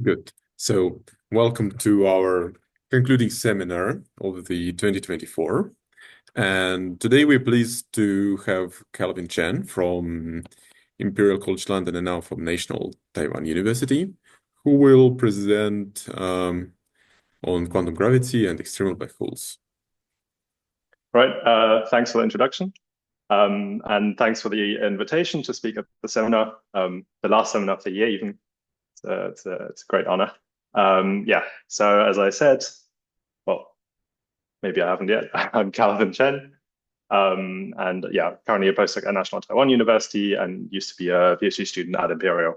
Good. So, welcome to our concluding seminar of the 2024. And today we're pleased to have Calvin Chen from Imperial College London and now from National Taiwan University, who will present on quantum gravity and extremal black holes. Right. Thanks for the introduction. And thanks for the invitation to speak at the seminar, the last seminar of the year even. It's a great honor. Yeah, so as I said, well, maybe I haven't yet. I'm Calvin Chen. And yeah, currently a postdoc at National Taiwan University and used to be a PhD student at Imperial.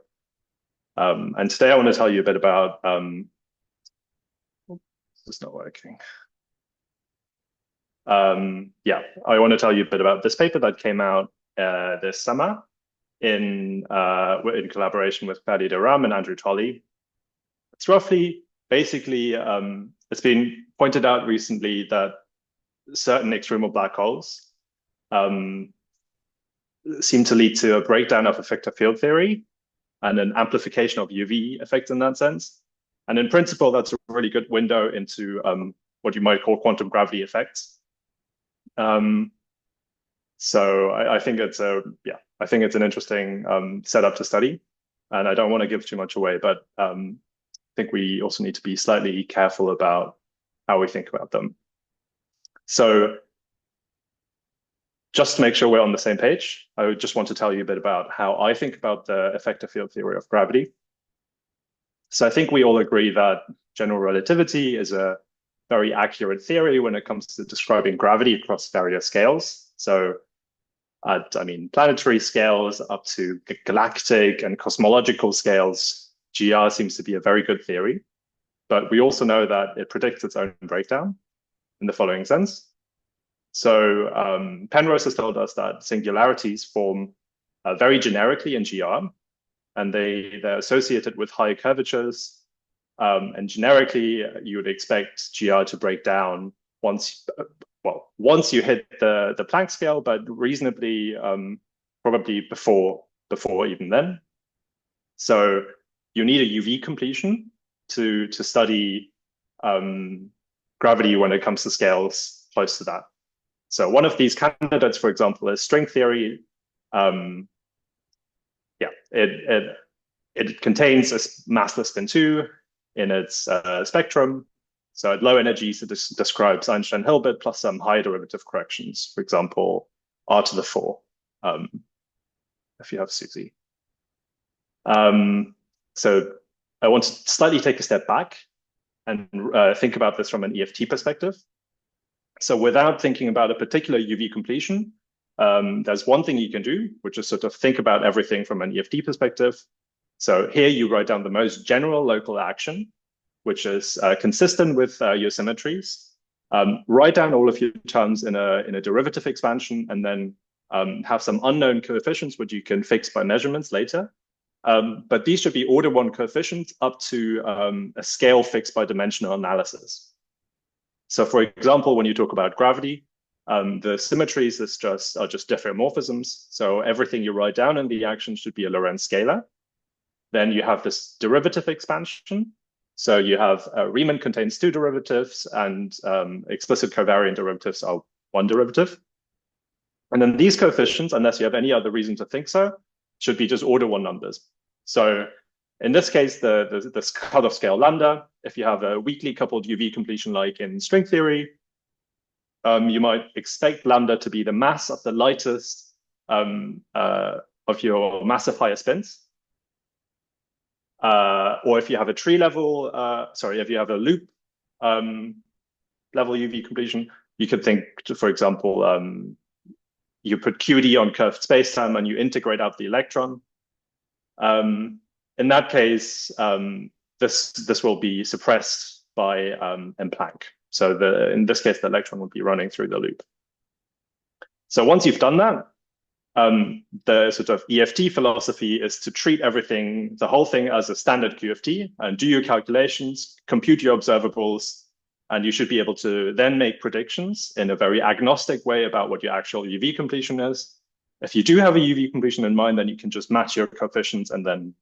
And today I want to tell you a bit about, this is not working. Yeah, I want to tell you a bit about this paper that came out this summer in collaboration with Claudia Rham and Andrew Tolley. It's roughly, basically, it's been pointed out recently that certain extremal black holes seem to lead to a breakdown of effective field theory and an amplification of UV effects in that sense. And in principle, that's a really good window into what you might call quantum gravity effects. So I think it's I think it's an interesting setup to study, and I don't want to give too much away, but I think we also need to be slightly careful about how we think about them. So just to make sure we're on the same page, I would just want to tell you a bit about how I think about the effective field theory of gravity. So I think we all agree that general relativity is a very accurate theory when it comes to describing gravity across various scales. So I mean, planetary scales up to galactic and cosmological scales, GR seems to be a very good theory. But we also know that it predicts its own breakdown in the following sense. So Penrose has told us that singularities form very generically in GR, and they're associated with high curvatures. And generically, you would expect GR to break down once you hit the Planck scale, but reasonably probably before even then. So you need a UV completion to study gravity when it comes to scales close to that. So one of these candidates, for example, is string theory. It contains a mass less than 2 in its spectrum. So at low energies, it describes Einstein-Hilbert plus some higher derivative corrections, for example, r to the 4, if you have Suzy. So I want to slightly take a step back and think about this from an EFT perspective. So without thinking about a particular UV completion, there's one thing you can do, which is sort of think about everything from an EFT perspective. So here you write down the most general local action, which is consistent with your symmetries. Write down all of your terms in a derivative expansion, and then have some unknown coefficients, which you can fix by measurements later. But these should be order 1 coefficients up to a scale fixed by dimensional analysis. So for example, when you talk about gravity, the symmetries are just diffeomorphisms. So everything you write down in the action should be a Lorentz scalar. Then you have this derivative expansion. So you have Riemann contains 2 derivatives, and explicit covariant derivatives are 1 derivative. And then these coefficients, unless you have any other reason to think so, should be just order 1 numbers. So in this case, the cutoff scale lambda, if you have a weakly coupled UV completion like in string theory, you might expect lambda to be the mass of the lightest of your massive higher spins. Or if you have a tree level, if you have a loop level UV completion, you could think, for example, you put QED on curved spacetime and you integrate out the electron. In that case, this will be suppressed by M Planck. So in this case, the electron will be running through the loop. So once you've done that, the sort of EFT philosophy is to treat everything, the whole thing, as a standard QFT and do your calculations, compute your observables, and you should be able to then make predictions in a very agnostic way about what your actual UV completion is. If you do have a UV completion in mind, then you can just match your coefficients and then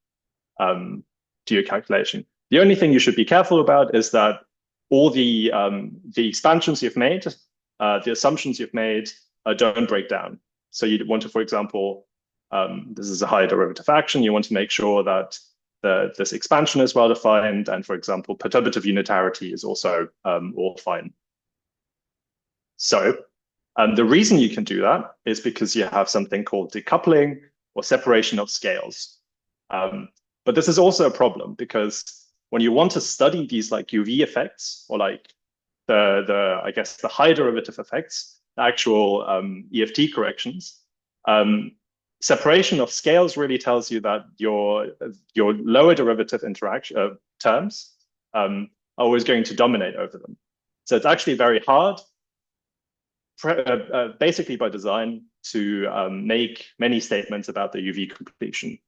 do your calculation. The only thing you should be careful about is that all the expansions you've made, the assumptions you've made don't break down. So you want to, for example, this is a high derivative action. You want to make sure that this expansion is well defined, and for example, perturbative unitarity is also all fine. So the reason you can do that is because you have something called decoupling or separation of scales. But this is also a problem because when you want to study these like UV effects or like I guess the high derivative effects, the actual EFT corrections, separation of scales really tells you that your lower derivative interaction terms are always going to dominate over them. So it's actually very hard, basically by design, to make many statements about the UV completion.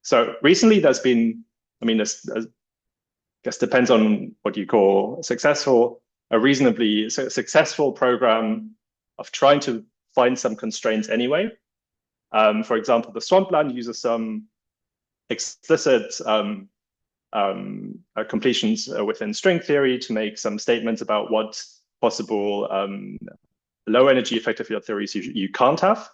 So recently there's been, I mean, this I guess depends on what you call successful, a reasonably successful program of trying to find some constraints anyway. For example, the swampland uses some explicit completions within string theory to make some statements about what possible low energy effective field theories you can't have.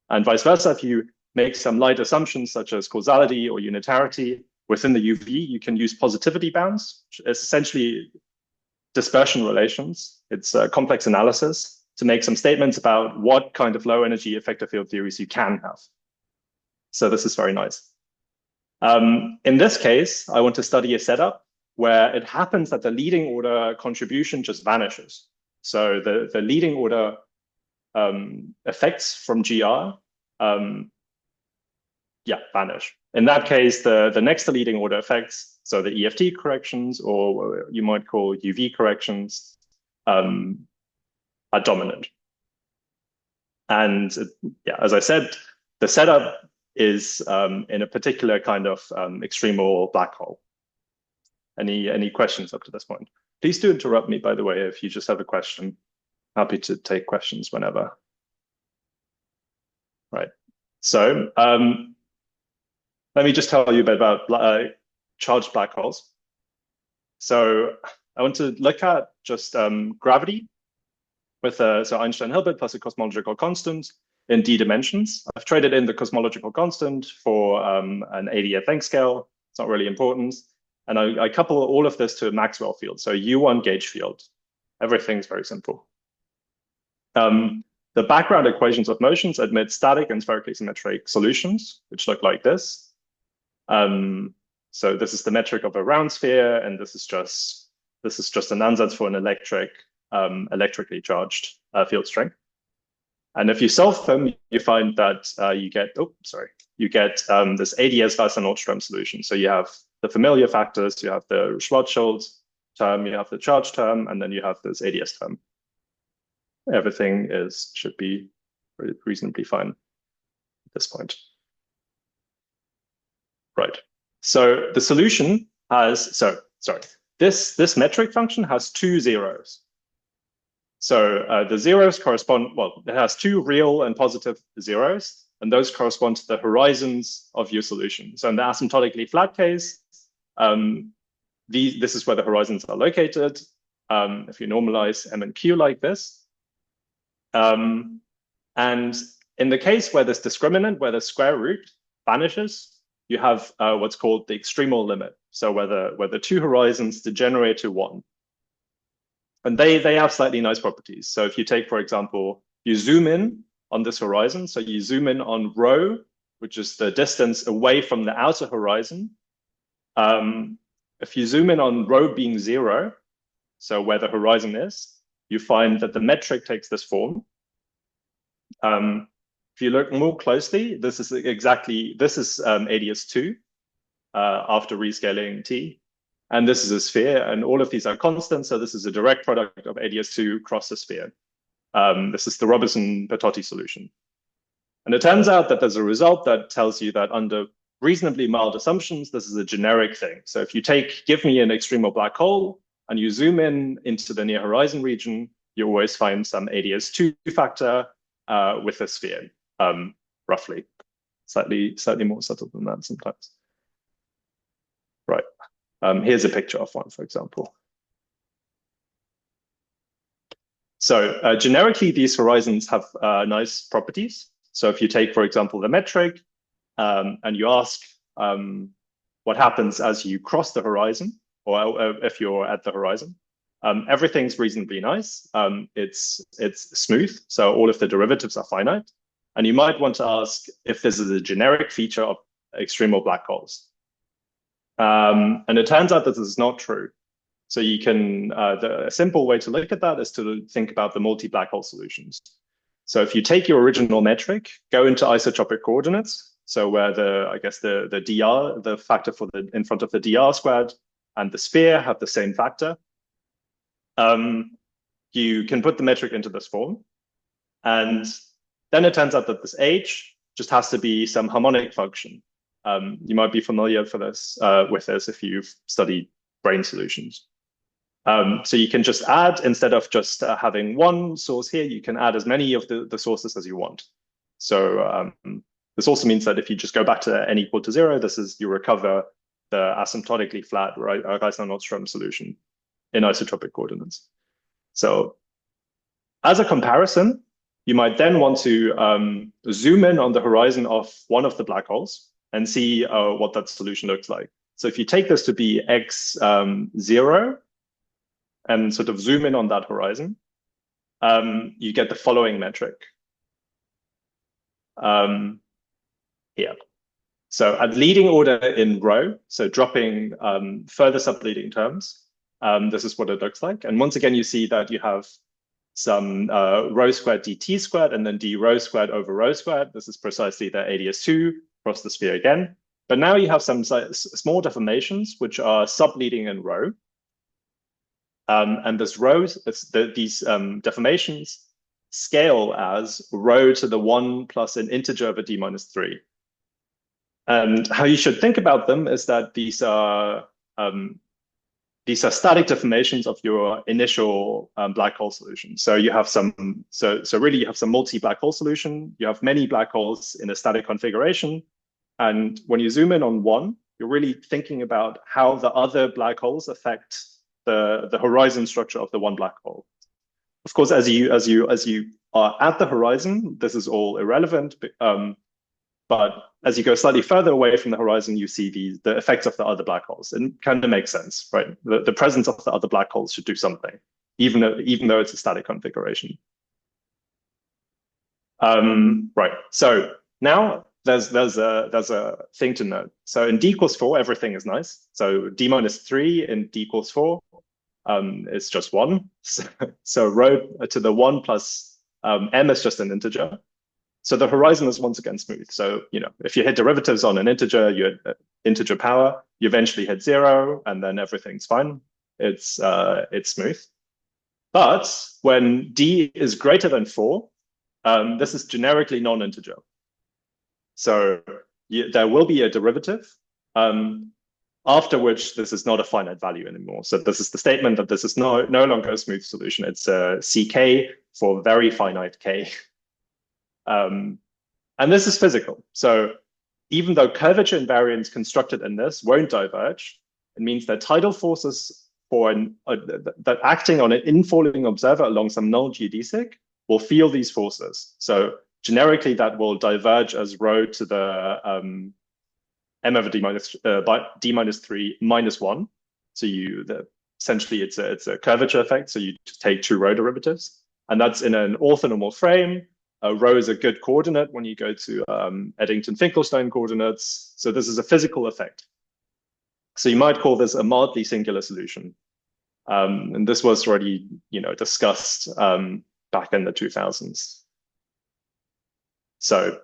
And vice versa, if you make some light assumptions such as causality or unitarity within the UV, you can use positivity bounds, which is essentially dispersion relations. It's complex analysis to make some statements about what kind of low energy effective field theories you can have. So this is very nice. In this case, I want to study a setup where it happens that the leading order contribution just vanishes. So the leading order effects from GR vanish. In that case, the next to leading order effects, so the EFT corrections, or you might call UV corrections, are dominant. And as I said, the setup is in a particular kind of extremal black hole. Any questions up to this point? Please do interrupt me, by the way, if you just have a question. Happy to take questions whenever. Right. So let me just tell you a bit about charged black holes. So I want to look at just gravity with so Einstein-Hilbert plus a cosmological constant in d dimensions. I've traded in the cosmological constant for an 80th length scale. It's not really important. And I couple all of this to a Maxwell field. So U1 gauge field. Everything's very simple. The background equations of motions admit static and spherically symmetric solutions, which look like this. So this is the metric of a round sphere, and this is just an ansatz for an electrically charged field strength. And if you solve them, you find that you get this ADS Wasser-Nordström solution. So you have the familiar factors, you have the Schwarzschild term, you have the charge term, and then you have this ADS term. Everything should be reasonably fine at this point. Right. So the solution has, this metric function has two zeros. So the zeros correspond, well, it has two real and positive zeros, and those correspond to the horizons of your solution. So in the asymptotically flat case, this is where the horizons are located. If you normalize M and Q like this. And in the case where this discriminant, where the square root vanishes, you have what's called the extremal limit. So where the two horizons degenerate to one. And they have slightly nice properties. So if you take, for example, you zoom in on this horizon, so you zoom in on rho, which is the distance away from the outer horizon. If you zoom in on rho being 0, so where the horizon is, you find that the metric takes this form. If you look more closely, this is ADS2 after rescaling T. And this is a sphere, and all of these are constant. So this is a direct product of ADS2 cross a sphere. This is the Robertson-Bertotti solution. And it turns out that there's a result that tells you that under reasonably mild assumptions, this is a generic thing. So if you give me an extremal black hole and you zoom in into the near horizon region, you always find some ADS2 factor with a sphere, roughly. Slightly more subtle than that sometimes. Right. Here's a picture of one, for example. So generically, these horizons have nice properties. So if you take, for example, the metric, and you ask what happens as you cross the horizon, or if you're at the horizon, everything's reasonably nice. It's smooth, so all of the derivatives are finite. And you might want to ask if this is a generic feature of extremal black holes. And it turns out that this is not true. So you can, a simple way to look at that is to think about the multi-black hole solutions. So if you take your original metric, go into isotropic coordinates, so where I guess the dr, the factor for the in front of the dr squared and the sphere have the same factor, you can put the metric into this form. And then it turns out that this h just has to be some harmonic function. You might be familiar with this if you've studied brane solutions. So you can just add, instead of just having one source here, you can add as many of the sources as you want. So this also means that if you just go back to n equal to 0, you recover the asymptotically flat Reisner-Nordström solution in isotropic coordinates. So as a comparison, you might then want to zoom in on the horizon of one of the black holes and see what that solution looks like. So if you take this to be x0 and sort of zoom in on that horizon, you get the following metric here. So at leading order in rho, so dropping further subleading terms, this is what it looks like. And once again, you see that you have some rho squared dt squared and then d rho squared over rho squared. This is precisely the ADS2 across the sphere again. But now you have some small deformations which are subleading in rho. And this rho, these deformations scale as rho to the 1 plus an integer over d minus 3. And how you should think about them is that these are static deformations of your initial black hole solution. So you have some, so really you have some multi-black hole solution. You have many black holes in a static configuration. And when you zoom in on one, you're really thinking about how the other black holes affect the horizon structure of the one black hole. Of course, as you are at the horizon, this is all irrelevant. But as you go slightly further away from the horizon, you see the effects of the other black holes. And it kind of makes sense, right? The presence of the other black holes should do something, even though it's a static configuration. Right. So now there's a thing to note. So in d equals 4, everything is nice. So d minus 3 in d equals 4 is just 1. So rho to the 1 plus m is just an integer. So the horizon is once again smooth. So, if you hit derivatives on an integer, you hit integer power, you eventually hit 0, and then everything's fine. It's smooth. But when d is greater than 4, this is generically non-integer. So there will be a derivative, after which this is not a finite value anymore. So this is the statement that this is no longer a smooth solution. It's a CK for very finite K. And this is physical. So even though curvature invariants constructed in this won't diverge, it means that tidal forces that acting on an infalling observer along some null geodesic will feel these forces. So generically, that will diverge as rho to the m over d minus 3 minus 1. So essentially it's a curvature effect. So you just take 2 rho derivatives, and that's in an orthonormal frame. Rho is a good coordinate when you go to Eddington-Finkelstein coordinates. So this is a physical effect. So you might call this a mildly singular solution. And this was already, discussed back in the 2000s. So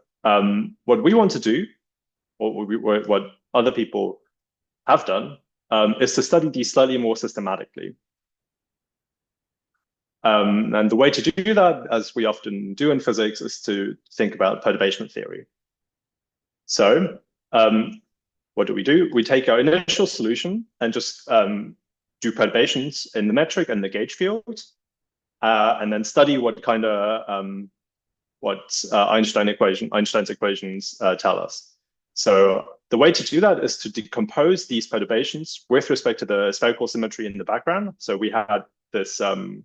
what we want to do, or what other people have done, is to study these slightly more systematically. And the way to do that, as we often do in physics, is to think about perturbation theory. So what do? We take our initial solution and just do perturbations in the metric and the gauge field, and then study what kind of Einstein's equations tell us. So the way to do that is to decompose these perturbations with respect to the spherical symmetry in the background. So we had this, the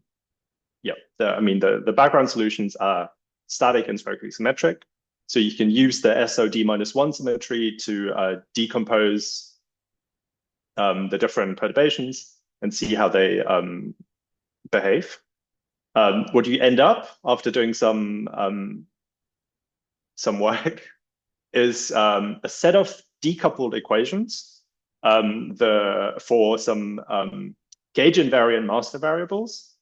background solutions are static and spherically symmetric. So you can use the SOD-1 symmetry to decompose the different perturbations and see how they behave. What you end up after doing some work is a set of decoupled equations for some gauge invariant master variables,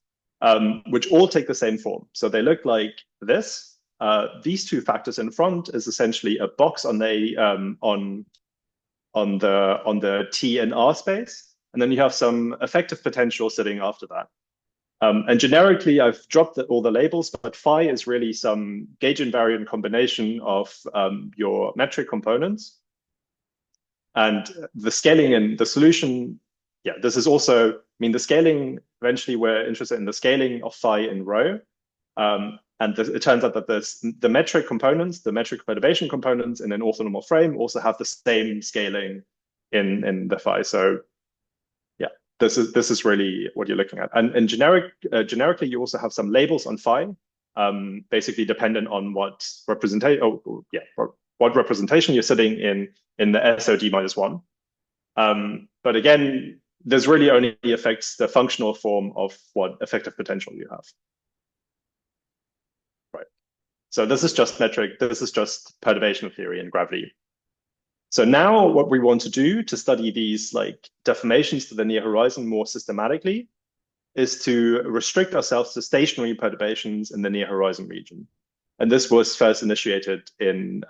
which all take the same form. So they look like this. These two factors in front is essentially a box on the T and R space, and then you have some effective potential sitting after that. And generically, I've dropped all the labels, but phi is really some gauge invariant combination of your metric components. And the scaling and the solution, this is also, the scaling, eventually we're interested in the scaling of phi in rho. It turns out that the metric components, the metric perturbation components in an orthonormal frame also have the same scaling in the phi. So this is really what you're looking at. And generically, you also have some labels on phi, basically dependent on what representation you're sitting in the SOD-1. But again, this really only affects the functional form of what effective potential you have. Right. So this is just metric. This is just perturbation theory and gravity. So now what we want to do to study these like deformations to the near horizon more systematically is to restrict ourselves to stationary perturbations in the near horizon region. And this was first initiated in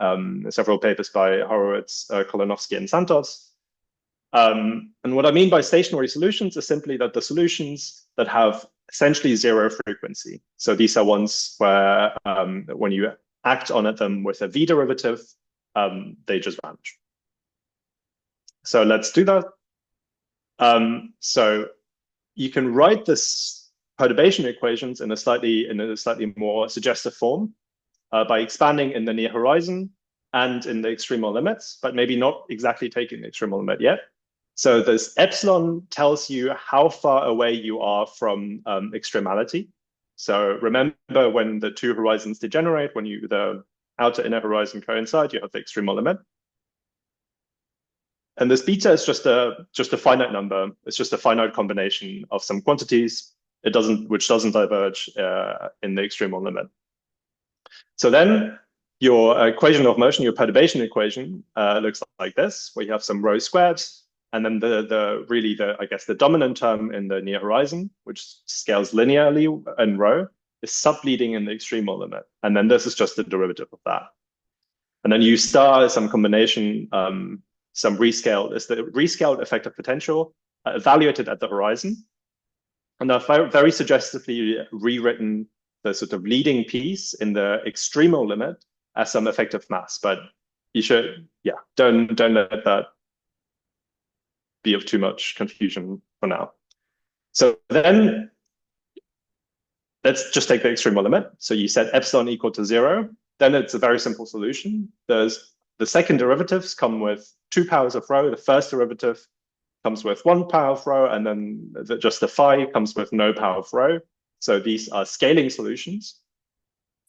several papers by Horowitz, Kolonovsky, and Santos. And what I mean by stationary solutions is simply that the solutions that have essentially zero frequency. So these are ones where when you act on them with a V derivative, they just vanish. So let's do that. So you can write this perturbation equations in a slightly more suggestive form by expanding in the near horizon and in the extremal limits, but maybe not exactly taking the extremal limit yet. So this epsilon tells you how far away you are from extremality. So remember when the two horizons degenerate, when the outer inner horizon coincide, you have the extremal limit. And this beta is just a finite number. It's just a finite combination of some quantities. Which doesn't diverge in the extremal limit. So then your equation of motion, your perturbation equation, looks like this, where you have some rho squared, and then the dominant term in the near horizon, which scales linearly in rho, is subleading in the extremal limit. And then this is just the derivative of that. And then you star some combination, some rescaled, is the rescaled effective potential evaluated at the horizon. And I've very suggestively rewritten the sort of leading piece in the extremal limit as some effective mass. But you should, don't let that be of too much confusion for now. So then let's just take the extremal limit. So you set epsilon equal to 0. Then it's a very simple solution. There's the second derivatives come with 2 powers of rho. The first derivative comes with 1 power of rho, and then just the phi comes with no power of rho. So these are scaling solutions.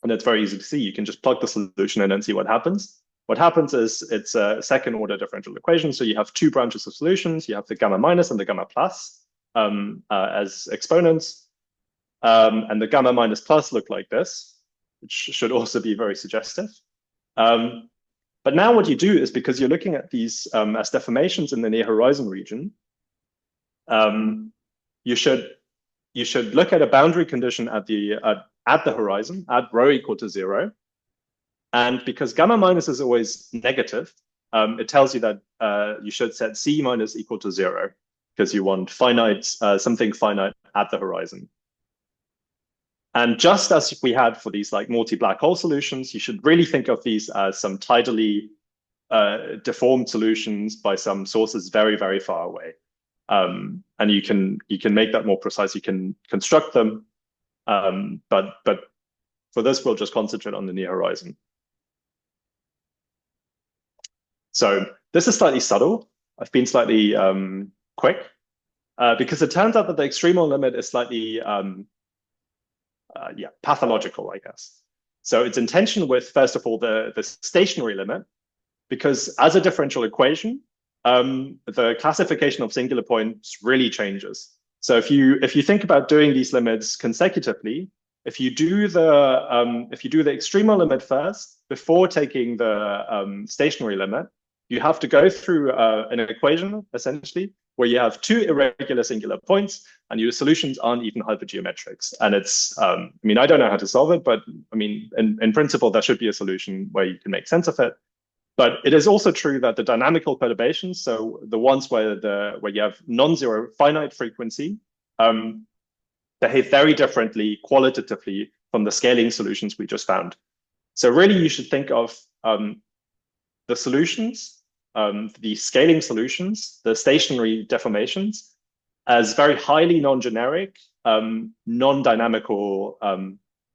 And it's very easy to see. You can just plug the solution in and see what happens. What happens is it's a second order differential equation. So you have two branches of solutions. You have the gamma minus and the gamma plus as exponents. And the gamma minus plus look like this, which should also be very suggestive. But now what you do is, because you're looking at these as deformations in the near horizon region, you should look at a boundary condition at the horizon at rho equal to 0. And because gamma minus is always negative, it tells you that you should set C minus equal to 0, because you want finite, something finite at the horizon. And just as we had for these like multi-black hole solutions, you should really think of these as some tidally deformed solutions by some sources very, very far away. And you can make that more precise. You can construct them, but for this, we'll just concentrate on the near horizon. So This is slightly subtle. I've been slightly quick because it turns out that the extremal limit is slightly pathological, I guess. So it's in tension with, first of all, the stationary limit, because as a differential equation, the classification of singular points really changes. So if you think about doing these limits consecutively, if you do the extremal limit first before taking the stationary limit, you have to go through an equation essentially where you have two irregular singular points and your solutions aren't even hypergeometrics. And it's, I mean, I don't know how to solve it, but I mean, in principle, there should be a solution where you can make sense of it. But it is also true that the dynamical perturbations, so the ones where you have non-zero finite frequency, behave very differently qualitatively from the scaling solutions we just found. So really, you should think of the solutions, the scaling solutions, the stationary deformations, as very highly non-generic, non-dynamical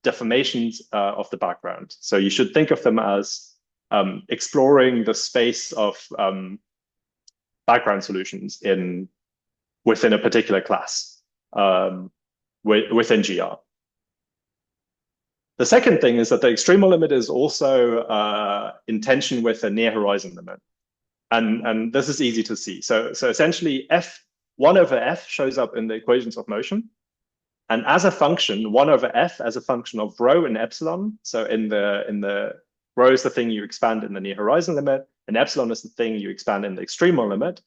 deformations of the background. So you should think of them as exploring the space of background solutions within a particular class within GR. The second thing is that the extremal limit is also in tension with a near horizon limit. And this is easy to see. So essentially, 1 over f shows up in the equations of motion. And as a function, 1 over f as a function of rho and epsilon. So in the rho is the thing you expand in the near horizon limit, and epsilon is the thing you expand in the extremal limit,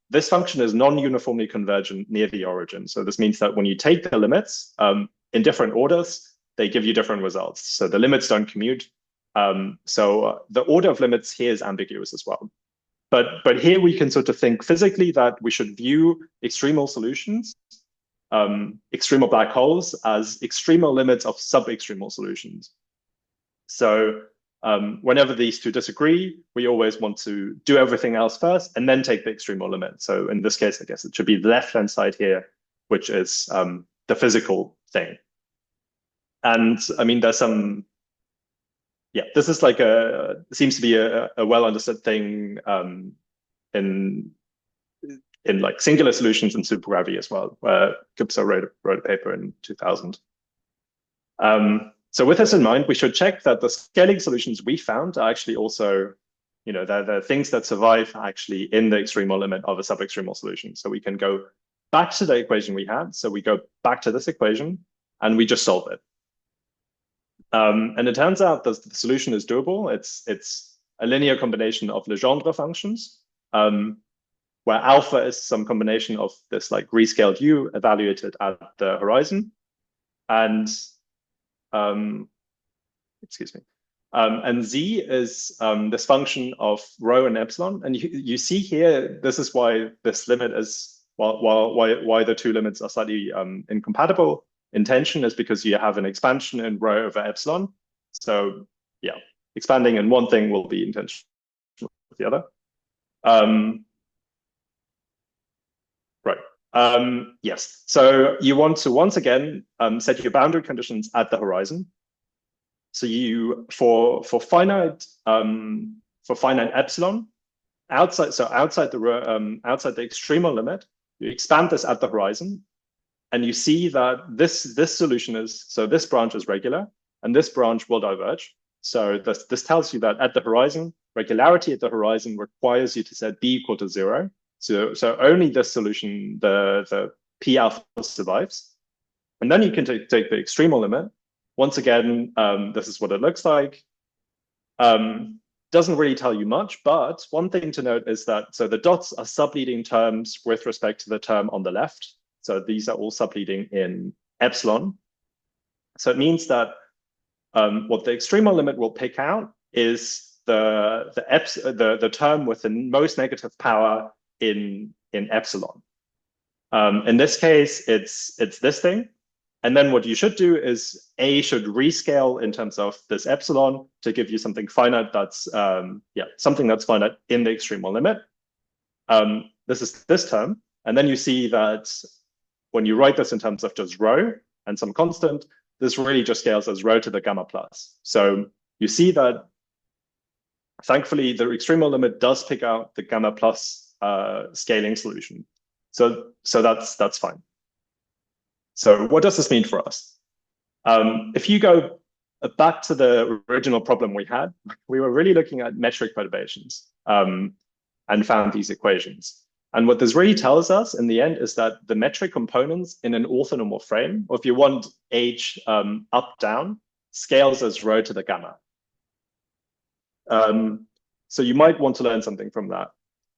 this function is non-uniformly convergent near the origin. So this means that when you take the limits in different orders, they give you different results. So the limits don't commute. The order of limits here is ambiguous as well. But here we can sort of think physically that we should view extremal solutions, extremal black holes, as extremal limits of sub-extremal solutions. So whenever these two disagree, we always want to do everything else first and then take the extremal limit. So in this case, I guess it should be the left-hand side here, which is the physical thing. And I mean, there's some, this is like seems to be a well-understood thing in like singular solutions and supergravity as well, where Gipso wrote a paper in 2000. So with this in mind, we should check that the scaling solutions we found are actually also, they're things that survive actually in the extremal limit of a sub-extremal solution. So we can go back to the equation we had. So we go back to this equation and we just solve it. And it turns out that the solution is doable. It's a linear combination of Legendre functions, where alpha is some combination of this like rescaled u evaluated at the horizon. And and z is this function of rho and epsilon. And you see here, this is why this limit is, why the two limits are slightly incompatible. Intention is because you have an expansion in rho over epsilon. So yeah, expanding in one thing will be intentional with the other. Yes, so you want to once again set your boundary conditions at the horizon. So you for finite epsilon outside the extremal limit, you expand this at the horizon, and you see that this solution is, so this branch is regular and this branch will diverge. So this tells you that at the horizon, regularity at the horizon requires you to set b equal to 0. So only this solution, the p alpha survives. And then you can take the extremal limit. Once again, this is what it looks like. Doesn't really tell you much, but one thing to note is that, so the dots are subleading terms with respect to the term on the left. So these are all subleading in epsilon. So it means that what the extremal limit will pick out is the term with the most negative power in epsilon. In this case, it's this thing. And then what you should do is A should rescale in terms of this epsilon to give you something finite that's, something that's finite in the extremal limit. This is this term. And then you see that when you write this in terms of just rho and some constant, this really just scales as rho to the gamma plus. So you see that thankfully, the extremal limit does pick out the gamma plus scaling solution. So that's fine. So what does this mean for us? If you go back to the original problem we had, we were really looking at metric perturbations and found these equations. And what this really tells us in the end is that the metric components in an orthonormal frame, or if you want age up, down, scales as rho to the gamma. So you might want to learn something from that.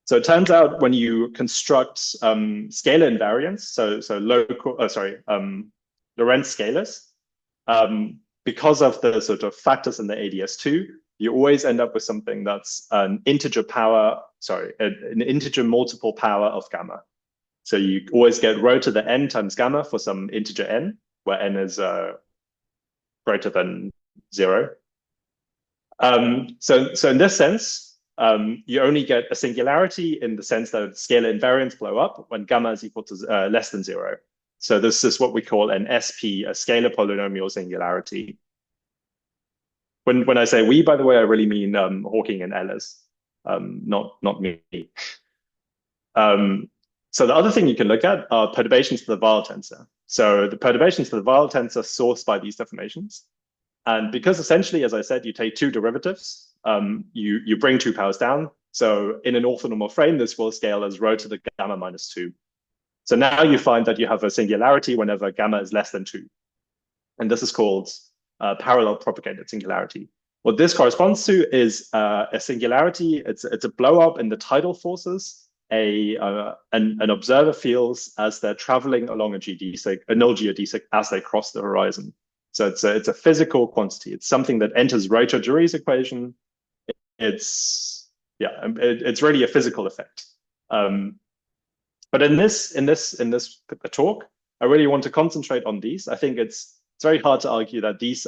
So it turns out when you construct scalar invariants, so Lorentz scalars, because of the sort of factors in the ADS2, you always end up with something that's an integer multiple power of gamma. So you always get rho to the n times gamma for some integer n, where n is greater than 0. So in this sense, you only get a singularity in the sense that scalar invariants blow up when gamma is equal to less than 0. So this is what we call an SP, a scalar polynomial singularity. When I say we, by the way, I really mean Hawking and Ellis, not me. So the other thing you can look at are perturbations to the Weyl tensor. So the perturbations to the Weyl tensor sourced by these deformations. And because essentially, as I said, you take two derivatives, you bring two powers down. So in an orthonormal frame, this will scale as rho to the gamma minus 2. So now you find that you have a singularity whenever gamma is less than 2. And this is called parallel propagated singularity. What this corresponds to is a singularity. It's a blow up in the tidal forces. An observer feels as they're traveling along a geodesic, a null geodesic, as they cross the horizon. So it's a physical quantity. It's something that enters Rayleigh-Durier's equation. It's really a physical effect. But in this talk, I really want to concentrate on these. I think it's very hard to argue that these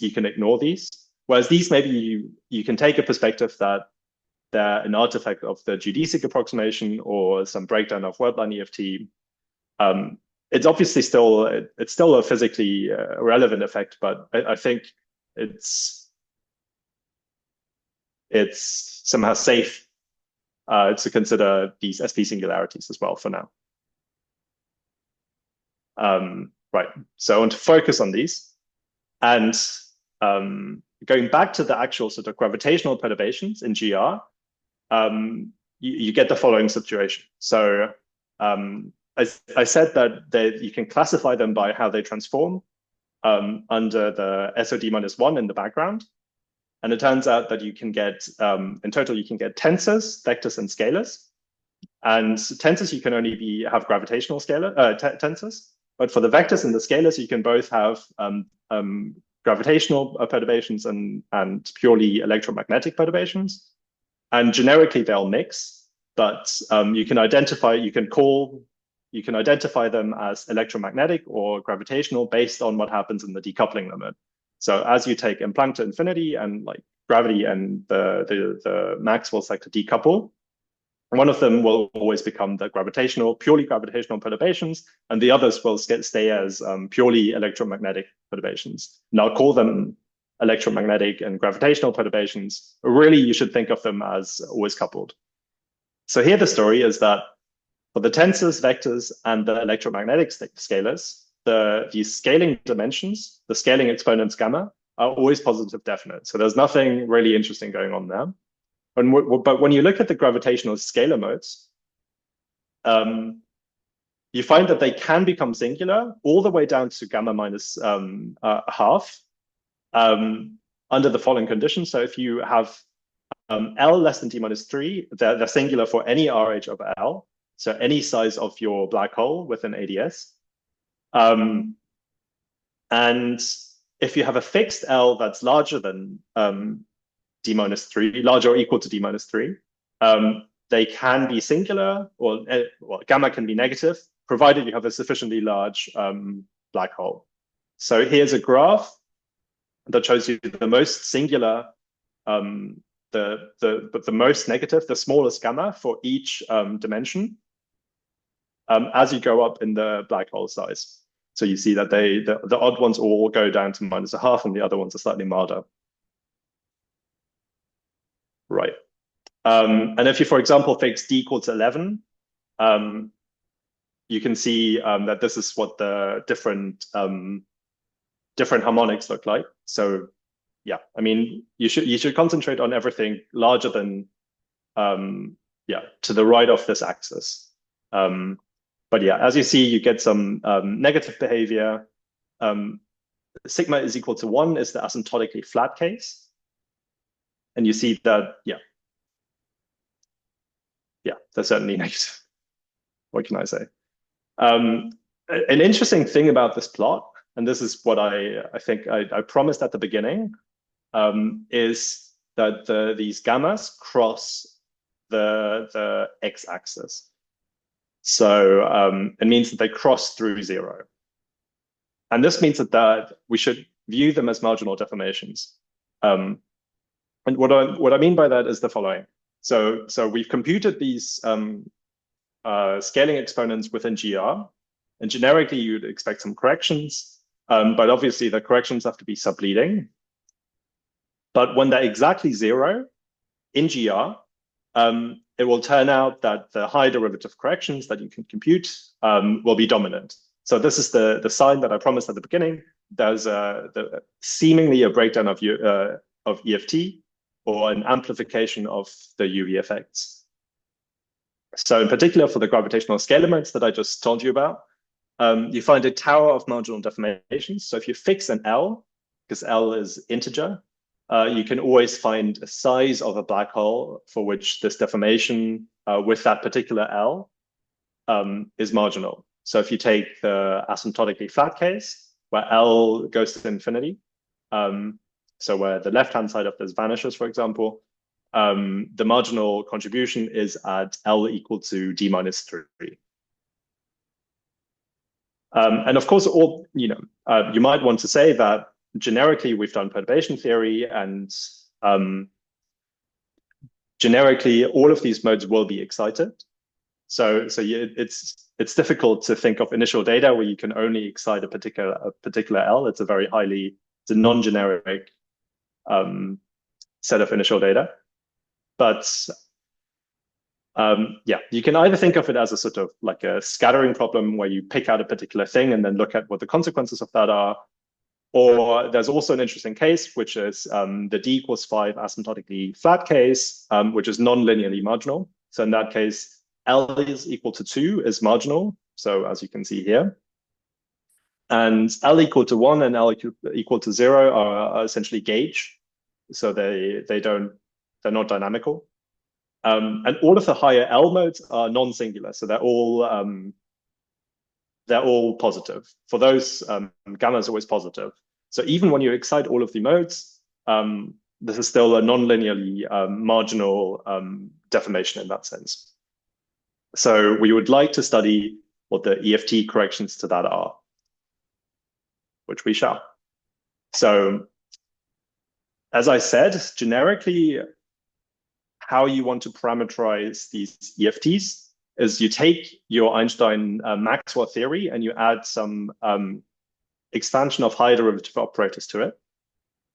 you can ignore these. Whereas these, maybe you can take a perspective that they're an artifact of the geodesic approximation or some breakdown of wordline EFT. It's obviously still a physically relevant effect, but I think it's somehow safe to consider these SP singularities as well for now. Right, so I want to focus on these. And going back to the actual sort of gravitational perturbations in GR, you get the following situation. So I said that you can classify them by how they transform under the SOD minus 1 in the background. And it turns out that you can get, in total, you can get tensors, vectors, and scalars. And tensors, you can only have gravitational tensors. But for the vectors and the scalars, you can both have gravitational perturbations and purely electromagnetic perturbations. And generically, they'll mix. But you can identify them as electromagnetic or gravitational based on what happens in the decoupling limit. So as you take Planck to infinity and like gravity and the Maxwell sector decouple, one of them will always become the purely gravitational perturbations, and the others will stay as purely electromagnetic perturbations. And I'll call them electromagnetic and gravitational perturbations. Really, you should think of them as always coupled. So here the story is that for the tensors, vectors, and the electromagnetic scalars, these scaling dimensions, the scaling exponents gamma, are always positive definite. So there's nothing really interesting going on there. But when you look at the gravitational scalar modes, you find that they can become singular all the way down to gamma minus half under the following conditions. So if you have L less than t minus 3, they're singular for any RH over L. So any size of your black hole with an ADS. And if you have a fixed L that's larger than d minus 3, larger or equal to d minus 3, they can be singular, or gamma can be negative, provided you have a sufficiently large black hole. So here's a graph that shows you the most singular, the most negative, the smallest gamma for each dimension as you go up in the black hole size. So you see that the odd ones all go down to minus a half, and the other ones are slightly milder. Right. And if you, for example, fix d equal to 11, you can see that this is what the different harmonics look like. So yeah, I mean, you should concentrate on everything larger than to the right of this axis. But yeah, as you see, you get some negative behavior. Sigma is equal to 1 is the asymptotically flat case. And you see that, that's certainly negative. What can I say? An interesting thing about this plot, and this is what I think I promised at the beginning, is that these gammas cross the x-axis. So it means that they cross through 0. And this means that we should view them as marginal deformations. And what I mean by that is the following. So we've computed these scaling exponents within GR, and generically you'd expect some corrections, but obviously the corrections have to be subleading. But when they're exactly 0 in GR, it will turn out that the high derivative corrections that you can compute will be dominant. So this is the sign that I promised at the beginning. There's seemingly a breakdown of EFT or an amplification of the UV effects. So in particular for the gravitational scalar modes that I just told you about, you find a tower of marginal deformations. So if you fix an L, because L is integer, you can always find a size of a black hole for which this deformation with that particular L is marginal. So if you take the asymptotically flat case, where L goes to infinity, so where the left-hand side of this vanishes, for example, the marginal contribution is at L equal to d minus 3. And of course, you might want to say that generically we've done perturbation theory, and generically all of these modes will be excited. So it's difficult to think of initial data where you can only excite a particular L. It's a non-generic set of initial data. But you can either think of it as a sort of like a scattering problem where you pick out a particular thing and then look at what the consequences of that are. Or there's also an interesting case, which is the d equals 5 asymptotically flat case, which is non-linearly marginal. So in that case, L is equal to 2 is marginal. So as you can see here. And L equal to 1 and L equal to 0 are essentially gauge. So they're not dynamical. And all of the higher L modes are non-singular. So they're all positive. For those, gamma is always positive. So even when you excite all of the modes, this is still a non-linearly marginal deformation in that sense. So we would like to study what the EFT corrections to that are, which we shall. So as I said, generically, how you want to parameterize these EFTs is you take your Einstein Maxwell theory and you add some expansion of high derivative operators to it.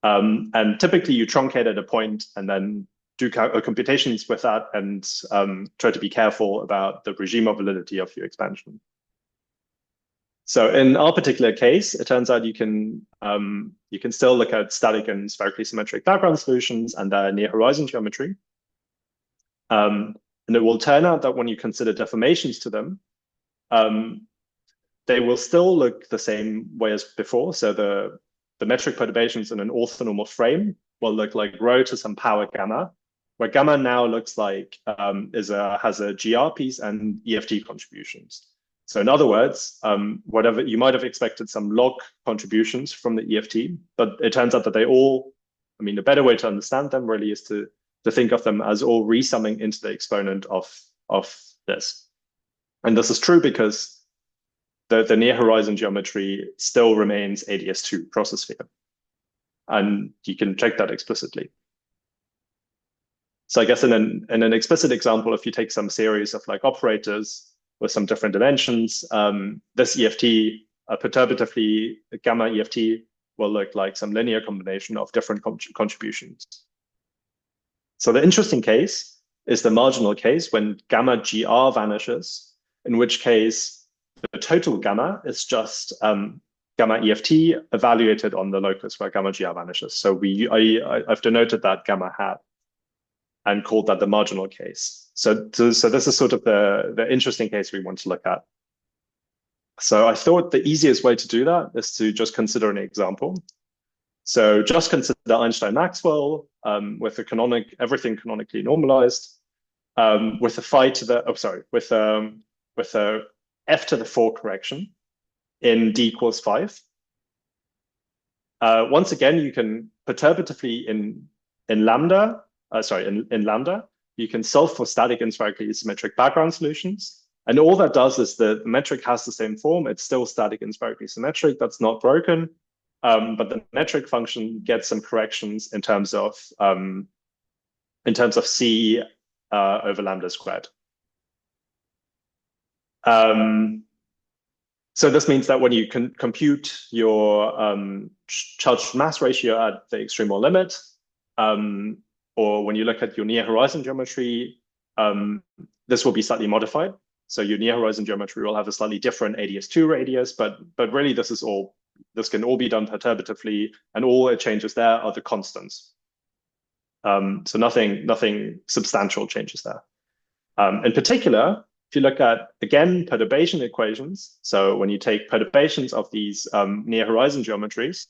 And typically you truncate at a point and then do computations with that and try to be careful about the regime of validity of your expansion. So in our particular case, it turns out you can still look at static and spherically symmetric background solutions and their near horizon geometry. And it will turn out that when you consider deformations to them, they will still look the same way as before. So the metric perturbations in an orthonormal frame will look like rho to some power gamma, where gamma now looks like has a GR piece and EFT contributions. So in other words, whatever you might have expected some log contributions from the EFT, but it turns out that they all, the better way to understand them really is to think of them as all resumming into the exponent of this. And this is true because the near horizon geometry still remains ADS2 crossosphere. And you can check that explicitly. So I guess in an explicit example, if you take some series of like operators with some different dimensions, this EFT, perturbatively gamma EFT, will look like some linear combination of different contributions. So the interesting case is the marginal case when gamma GR vanishes, in which case the total gamma is just gamma EFT evaluated on the locus where gamma GR vanishes. So I've denoted that gamma hat and called that the marginal case. So this is sort of the interesting case we want to look at. So I thought the easiest way to do that is to just consider an example. So just consider Einstein-Maxwell with the everything canonically normalized, with a phi to the with a f to the 4 correction in d equals 5. Once again, you can perturbatively in lambda, you can solve for static and spherically symmetric background solutions. And all that does is the metric has the same form. It's still static and spherically symmetric. That's not broken. But the metric function gets some corrections in terms of C over lambda squared. So this means that when you can compute your charge to mass ratio at the extremal limit, or when you look at your near horizon geometry, this will be slightly modified. So your near horizon geometry will have a slightly different ADS2 radius, but really this can all be done perturbatively, and all it changes there are the constants. So nothing substantial changes there. In particular, if you look at, again, perturbation equations, so when you take perturbations of these near horizon geometries,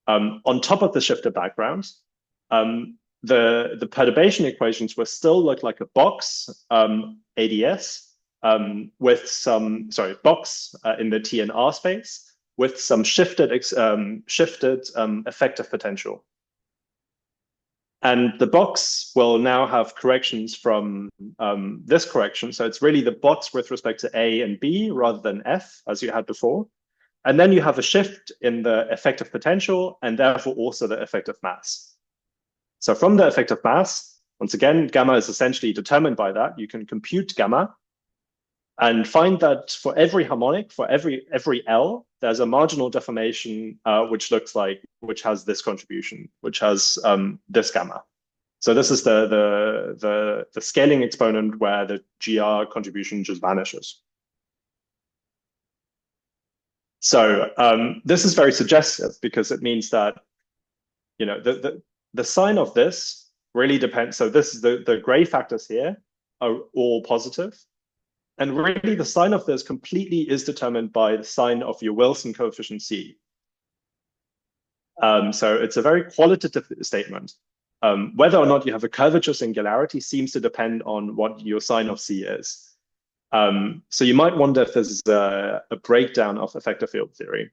on top of the shifted background, the perturbation equations will still look like a box ADS with some, box in the T and R space with some shifted effective potential. And the box will now have corrections from this correction. So it's really the box with respect to A and B rather than F, as you had before. And then you have a shift in the effective potential and therefore also the effective mass. So from the effective mass, once again, gamma is essentially determined by that. You can compute gamma and find that for every harmonic, for every L, there's a marginal deformation which has this contribution, which has this gamma. So this is the scaling exponent where the GR contribution just vanishes. So this is very suggestive because it means that the sign of this really depends. So this is the gray factors here are all positive. And really, the sign of this completely is determined by the sign of your Wilson coefficient C. So it's a very qualitative statement. Whether or not you have a curvature singularity seems to depend on what your sign of C is. So you might wonder if there's a breakdown of effective field theory.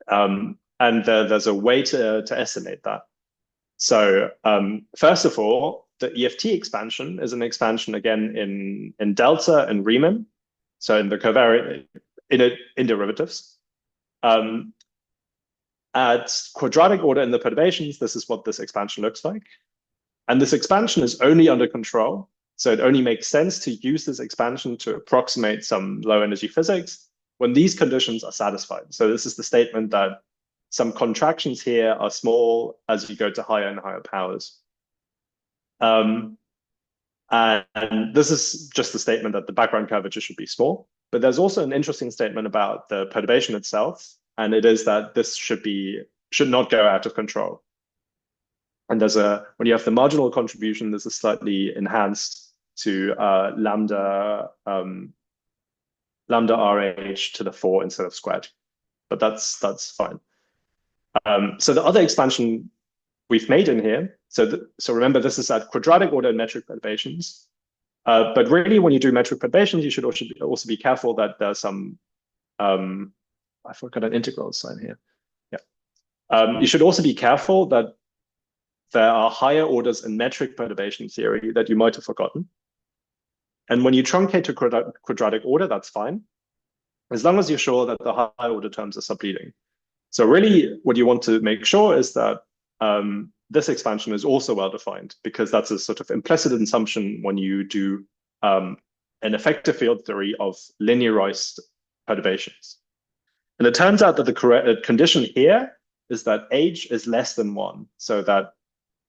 And there's a way to estimate that. So first of all, the EFT expansion is an expansion again in delta and Riemann, so in the covariant in derivatives. At quadratic order in the perturbations, this is what this expansion looks like. And this expansion is only under control. So it only makes sense to use this expansion to approximate some low energy physics when these conditions are satisfied. So this is the statement that some contractions here are small as you go to higher and higher powers. And this is just the statement that the background curvature should be small. But there's also an interesting statement about the perturbation itself, and it is that this should not go out of control. And when you have the marginal contribution, this is slightly enhanced to lambda RH to the 4 instead of squared. But that's fine. So the other expansion we've made in here, so remember, this is at quadratic order metric perturbations. But really, when you do metric perturbations, you should also be careful that there's some, I forgot an integral sign here. Yeah. You should also be careful that there are higher orders in metric perturbation theory that you might have forgotten. And when you truncate to quadratic order, that's fine, as long as you're sure that the higher order terms are subleading. So really, what you want to make sure is that this expansion is also well-defined, because that's a sort of implicit assumption when you do an effective field theory of linearized perturbations. And it turns out that the correct condition here is that H is less than 1, so that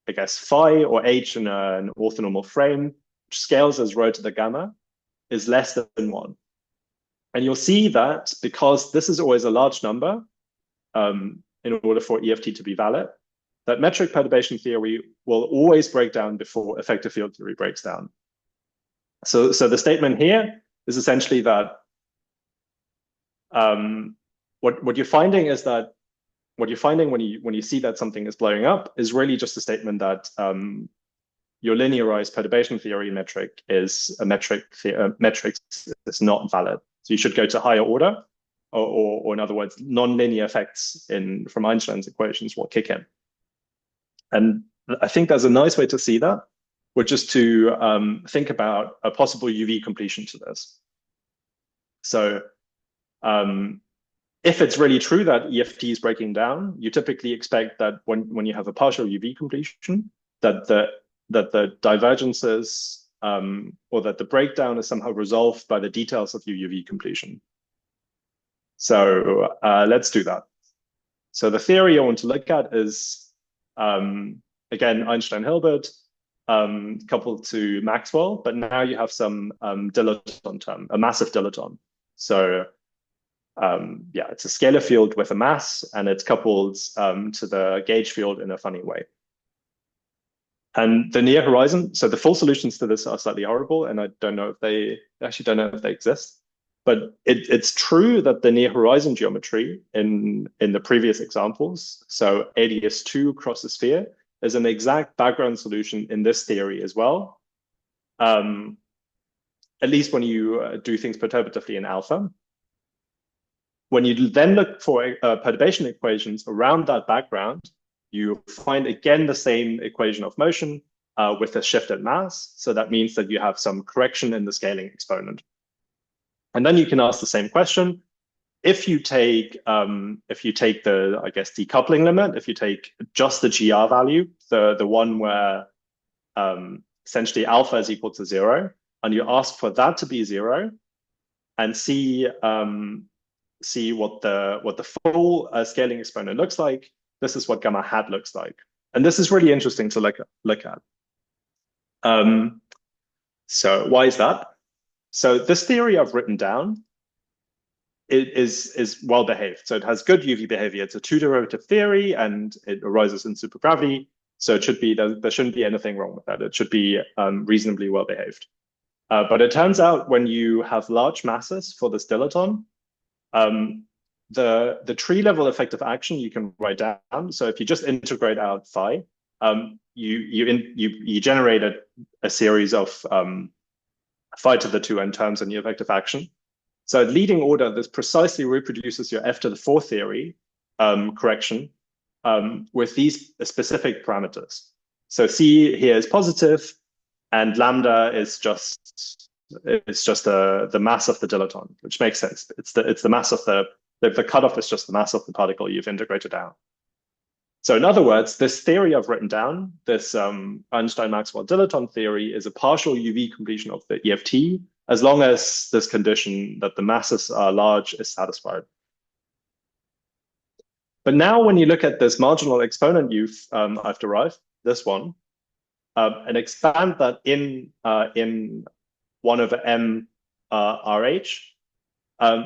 I guess, phi or h in an orthonormal frame, which scales as rho to the gamma, is less than 1. And you'll see that because this is always a large number, in order for EFT to be valid, that metric perturbation theory will always break down before effective field theory breaks down. So the statement here is essentially that what you're finding is that what you're finding when you see that something is blowing up is really just a statement that your linearized perturbation theory metric is a metric is not valid. So you should go to higher order, or in other words, non-linear effects from Einstein's equations will kick in. And I think there's a nice way to see that, which is to think about a possible UV completion to this. So if it's really true that EFT is breaking down, you typically expect that when you have a partial UV completion, that the divergences or that the breakdown is somehow resolved by the details of your UV completion. So let's do that. So the theory I want to look at is, again, Einstein-Hilbert coupled to Maxwell, but now you have some dilaton term, a massive dilaton. So yeah, it's a scalar field with a mass, and it's coupled to the gauge field in a funny way. And the near horizon, so the full solutions to this are slightly horrible, and I don't know if they exist. But it's true that the near horizon geometry in the previous examples, so ADS2 across the sphere, is an exact background solution in this theory as well. At least when you do things perturbatively in alpha. When you then look for perturbation equations around that background, you find again the same equation of motion with a shifted mass. So that means that you have some correction in the scaling exponent. And then you can ask the same question. If you take the, I guess, decoupling limit, if you take just the GR value, the one where essentially alpha is equal to 0, and you ask for that to be 0, and see what the full scaling exponent looks like, this is what gamma hat looks like. And this is really interesting to look at. So why is that? So this theory I've written down is well behaved. So it has good UV behavior. It's a two-derivative theory, and it arises in supergravity. So it should be there shouldn't be anything wrong with that. It should be reasonably well behaved. But it turns out when you have large masses for this dilaton, the tree level effective action you can write down. So if you just integrate out phi, you generate a series of phi to the 2n terms in your effective action. So at leading order, this precisely reproduces your f to the 4 theory correction with these specific parameters. So c here is positive, and lambda is just the mass of the dilaton, which makes sense. It's the mass of the cutoff is just the mass of the particle you've integrated out. So in other words, this theory I've written down, this Einstein-Maxwell dilaton theory, is a partial UV completion of the EFT, as long as this condition that the masses are large is satisfied. But now when you look at this marginal exponent I've derived, this one, and expand that in 1 over m RH,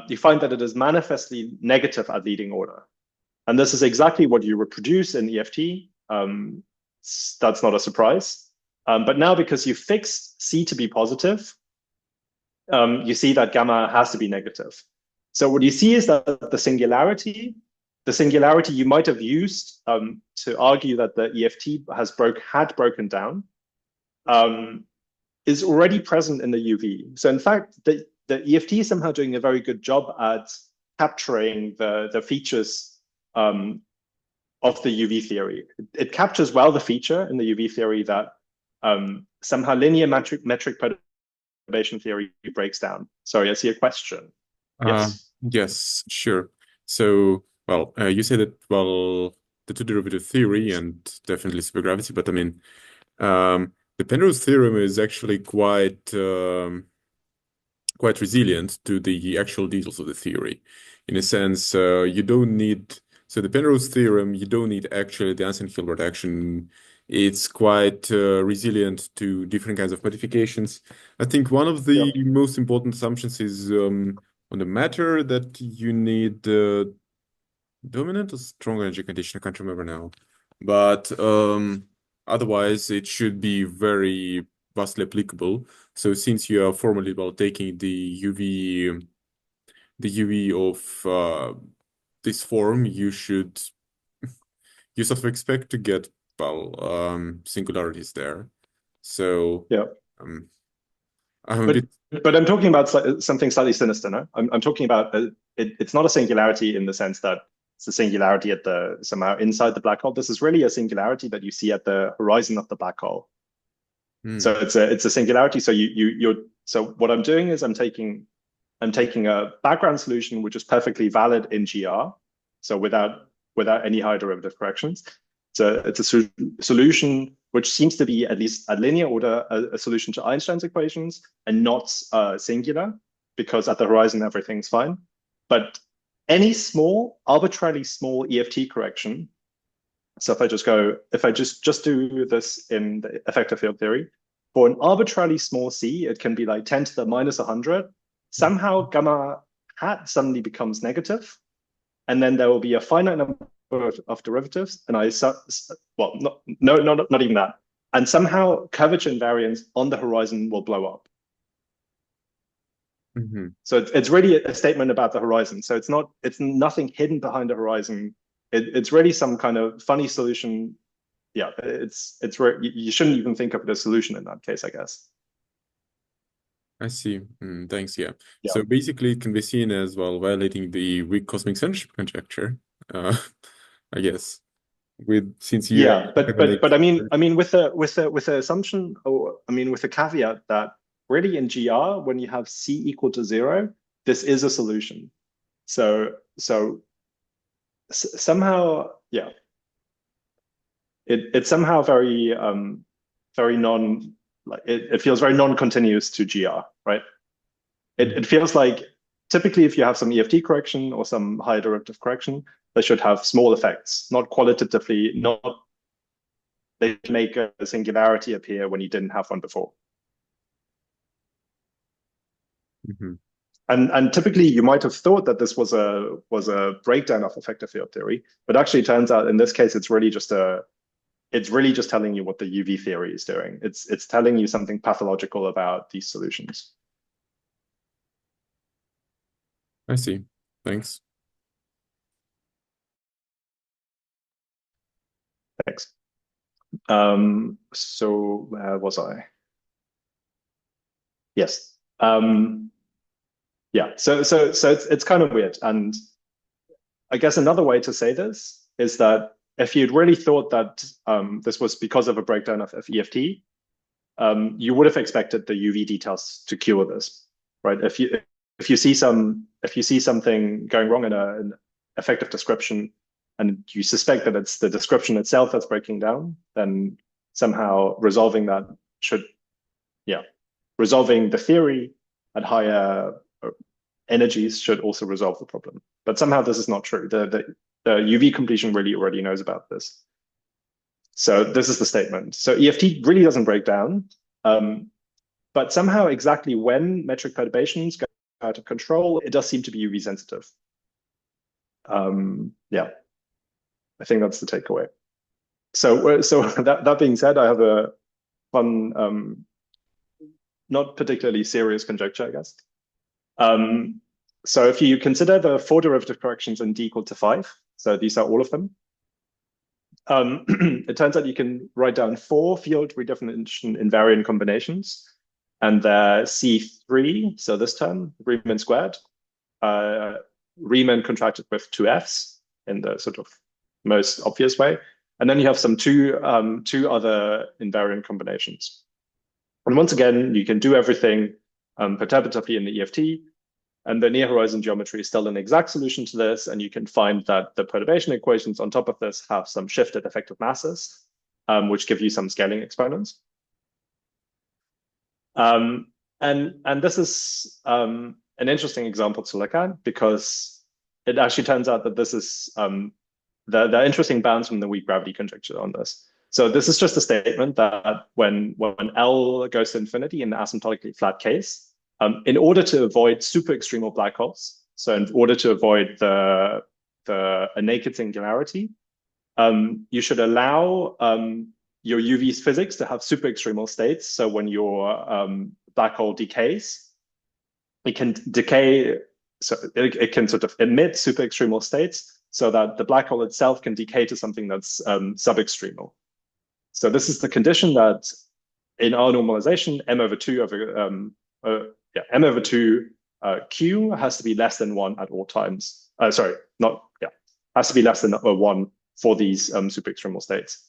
you find that it is manifestly negative at leading order. And this is exactly what you reproduce in EFT. That's not a surprise. But now because you fixed C to be positive, you see that gamma has to be negative. So what you see is that the singularity you might have used to argue that the EFT had broken down is already present in the UV. So in fact, the EFT is somehow doing a very good job at capturing the features of the UV theory. It captures well the feature in the UV theory that somehow linear metric perturbation theory breaks down. Sorry, I see a question. Yes. Yes, sure. So, well, you say that, well, the two-derivative theory and definitely supergravity, but I mean, the Penrose theorem is actually quite resilient to the actual details of the theory. In a sense, you don't need, so the Penrose theorem, you don't need actually the Einstein-Hilbert action it's quite resilient to different kinds of modifications. I think one of the Yeah. most important assumptions is on the matter that you need dominant or strong energy condition. I can't remember now, but otherwise it should be very vastly applicable. So since you are formally taking the UV of this form, you sort of expect to get singularities there. So Yeah. um, I'm a But bit. but I'm talking about something slightly sinister, no? I'm talking about it's not a singularity in the sense that it's a singularity at the somehow inside the black hole. This is really a singularity that you see at the horizon of the black hole. So Hmm. it's a singularity. So so what I'm doing is I'm taking a background solution which is perfectly valid in GR, so without any higher derivative corrections. So it's a solution which seems to be at least at linear order a solution to Einstein's equations and not singular, because at the horizon everything's fine. But any small, arbitrarily small EFT correction. So if I just do this in the effective field theory, for an arbitrarily small c, it can be like 10 to the minus 100. Somehow gamma hat suddenly becomes negative, and then there will be a finite number of derivatives. And well, not even that. And somehow curvature invariance on the horizon will blow up. Mm-hmm. So it's really a statement about the horizon. So it's nothing hidden behind the horizon. It's really some kind of funny solution. Yeah, it's where you shouldn't even think of it as a solution in that case, I guess. I see. Thanks. Yeah. Yeah. So basically, it can be seen as violating the weak cosmic censorship conjecture. Uh, I guess since you Yeah, have an but I mean with the assumption, or I mean with the caveat that really in GR when you have c equal to 0, this is a solution. So somehow, yeah, it's somehow very non like it feels very non-continuous to GR, right? It feels like typically if you have some EFT correction or some higher derivative correction, they should have small effects, not qualitatively, not they make a singularity appear when you didn't have one before. Mhm. And typically you might have thought that this was a breakdown of effective field theory, but actually it turns out in this case it's really just telling you what the UV theory is doing. It's telling you something pathological about these solutions. I see. Thanks. Thanks. So where was I? Yes. Yeah. So it's kind of weird. And I guess another way to say this is that if you'd really thought that this was because of a breakdown of EFT, you would have expected the UV details to cure this, right? If you see something going wrong in an effective description, and you suspect that it's the description itself that's breaking down, then somehow resolving that should, yeah, resolving the theory at higher energies should also resolve the problem. But somehow this is not true. The UV completion really already knows about this. So this is the statement. So EFT really doesn't break down, but somehow exactly when metric perturbations go out of control, it does seem to be UV sensitive. Yeah, I think that's the takeaway. So that being said, I have a fun, not particularly serious conjecture, I guess. So if you consider the 4 derivative corrections in d equal to 5, so these are all of them, it turns out you can write down 4 field redefinition invariant combinations, and they're C3, so this term, Riemann squared, Riemann contracted with 2 Fs in the sort of most obvious way. And then you have two other invariant combinations. And once again, you can do everything perturbatively in the EFT, and the near horizon geometry is still an exact solution to this. And you can find that the perturbation equations on top of this have some shifted effective masses, which give you some scaling exponents. And this is an interesting example to look at because it actually turns out that this is there are interesting bounds from the weak gravity conjecture on this. So this is just a statement that when L goes to infinity in the asymptotically flat case, in order to avoid super extremal black holes, so in order to avoid a naked singularity, you should allow your UV's physics to have super extremal states. So when your black hole decays, it can decay, so it can sort of emit super extremal states so that the black hole itself can decay to something that's sub-extremal. So this is the condition that in our normalization, m over 2 q has to be less than 1 at all times. Has to be less than 1 for these super extremal states.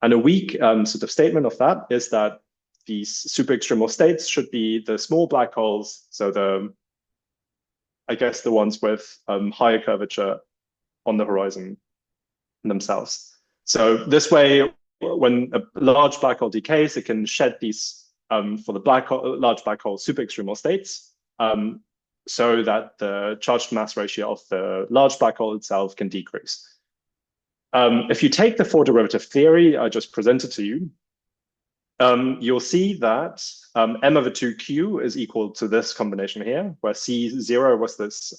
And a weak sort of statement of that is that these super extremal states should be the small black holes, so I guess the ones with higher curvature on the horizon themselves. So this way, when a large black hole decays, it can shed these for the large black hole super extremal states, so that the charge to mass ratio of the large black hole itself can decrease. If you take the four derivative theory I just presented to you, you'll see that m over 2q is equal to this combination here, where C0 was this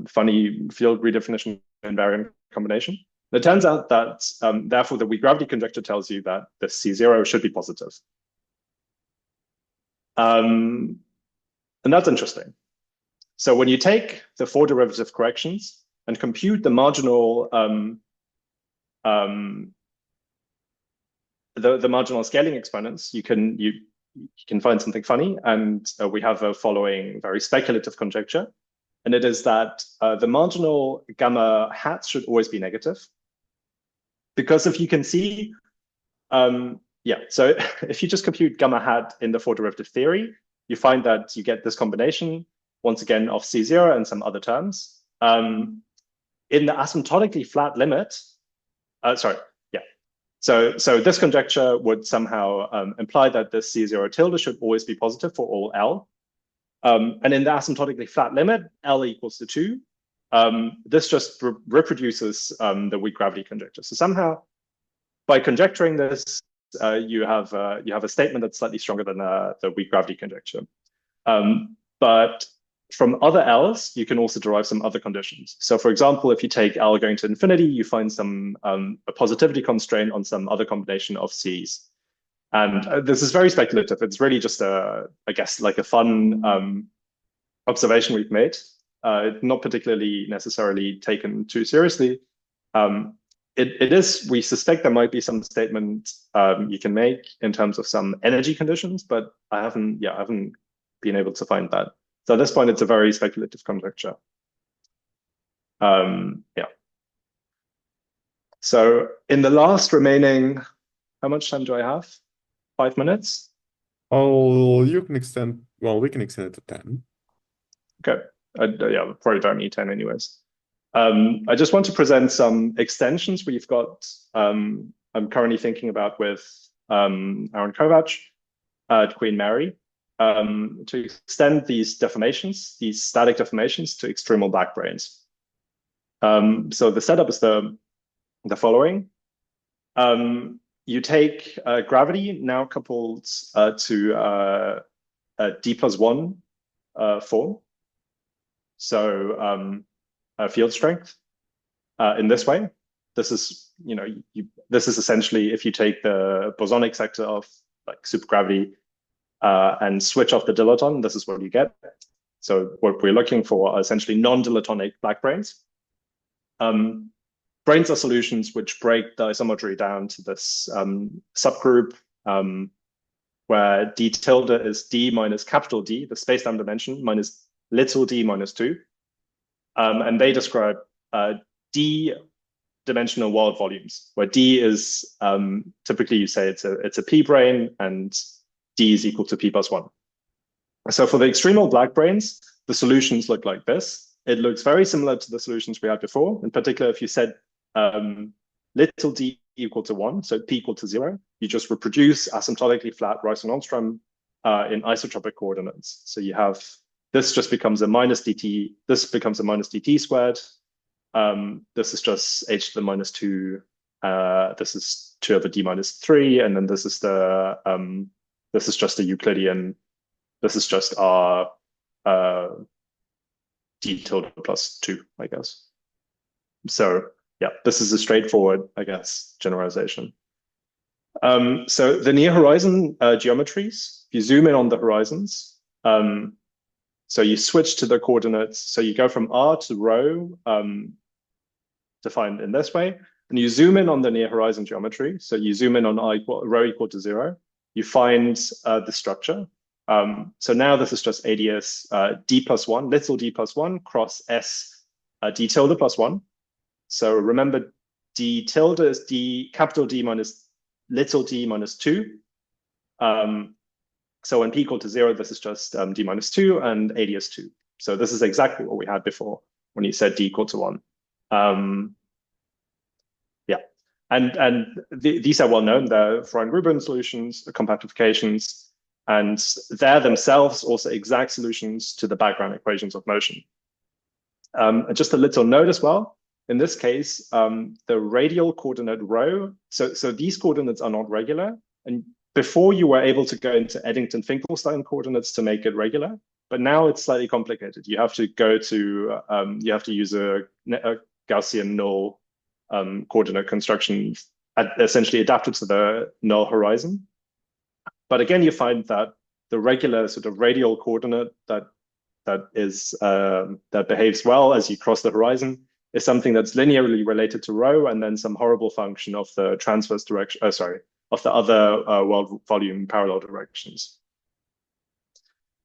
funny field redefinition invariant combination. It turns out that, therefore, the weak gravity conjecture tells you that the C0 should be positive. And that's interesting. So when you take the four derivative corrections and compute the marginal the marginal scaling exponents, you can find something funny. And we have a following very speculative conjecture. And it is that the marginal gamma hats should always be negative. Because if you can see, so if you just compute gamma hat in the four derivative theory, you find that you get this combination, once again, of C0 and some other terms. In the asymptotically flat limit, so this conjecture would somehow imply that this C0 tilde should always be positive for all L. And in the asymptotically flat limit, L equals to 2. This just reproduces the weak gravity conjecture. So somehow, by conjecturing this, you have a statement that's slightly stronger than the weak gravity conjecture. But from other L's, you can also derive some other conditions. So for example, if you take L going to infinity, you find some a positivity constraint on some other combination of C's. And this is very speculative. It's really just I guess, like a fun observation we've made. Not particularly necessarily taken too seriously. It is, we suspect there might be some statement you can make in terms of some energy conditions, but I haven't been able to find that. So at this point, it's a very speculative conjecture. So in the last remaining, how much time do I have? 5 minutes? Oh, you can extend, well, we can extend it to 10. Okay. Probably don't need 10 anyways. I just want to present some extensions we've got. I'm currently thinking about with Aaron Kovac at Queen Mary to extend these deformations, these static deformations, to extremal black branes. So the setup is the following. You take gravity now coupled to a d+1 form. So field strength in this way. This is, this is essentially if you take the bosonic sector of like supergravity and switch off the dilaton, this is what you get. So what we're looking for are essentially non-dilatonic black branes. Branes are solutions which break the isometry down to this subgroup where d tilde is d minus capital D, the space-time dimension, minus little d minus 2. And they describe d-dimensional world volumes, where d is typically you say it's a p brane and d is equal to p+1. So for the extremal black branes, the solutions look like this. It looks very similar to the solutions we had before. In particular, if you said little d equal to 1, so p equal to 0, you just reproduce asymptotically flat Rice-Nordstrom in isotropic coordinates. So you have this just becomes a minus dt. This becomes a minus dt squared. This is just h to the minus 2 This is 2 over d minus 3, and then this is this is just a Euclidean. This is just our d tilde plus 2, I guess. So yeah, this is a straightforward, I guess, generalization. So the near horizon geometries, if you zoom in on the horizons, so you switch to the coordinates. So you go from R to rho, defined in this way, and you zoom in on the near horizon geometry. So you zoom in on rho equal to 0. You find the structure. So now this is just ADS d plus 1, little d plus 1 cross S d tilde plus 1. So remember, d tilde is d capital D minus little d minus 2. So when p equal to 0, this is just d minus 2 and ADS 2. So this is exactly what we had before when you said d equal to 1. Yeah, and these are well known. They're Freund-Rubin solutions, the compactifications, and they're themselves also exact solutions to the background equations of motion. And just a little note as well. In this case, the radial coordinate rho, so these coordinates are not regular. And before you were able to go into Eddington-Finkelstein coordinates to make it regular, but now it's slightly complicated. You have to go to, you have to use a Gaussian null coordinate construction essentially adapted to the null horizon. But again, you find that the regular sort of radial coordinate that behaves well as you cross the horizon is something that's linearly related to rho, and then some horrible function of the transverse direction, of the other world volume parallel directions.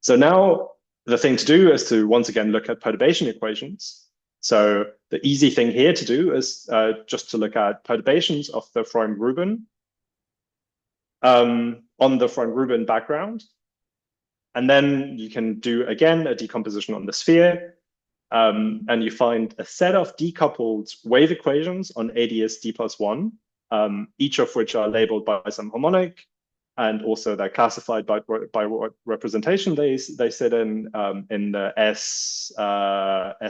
So now the thing to do is to once again look at perturbation equations. So the easy thing here to do is just to look at perturbations of the Freund-Rubin on the Freund-Rubin background. And then you can do, again, a decomposition on the sphere. And you find a set of decoupled wave equations on ADS d plus 1, each of which are labeled by some harmonic. And also they're classified by what representation they sit in the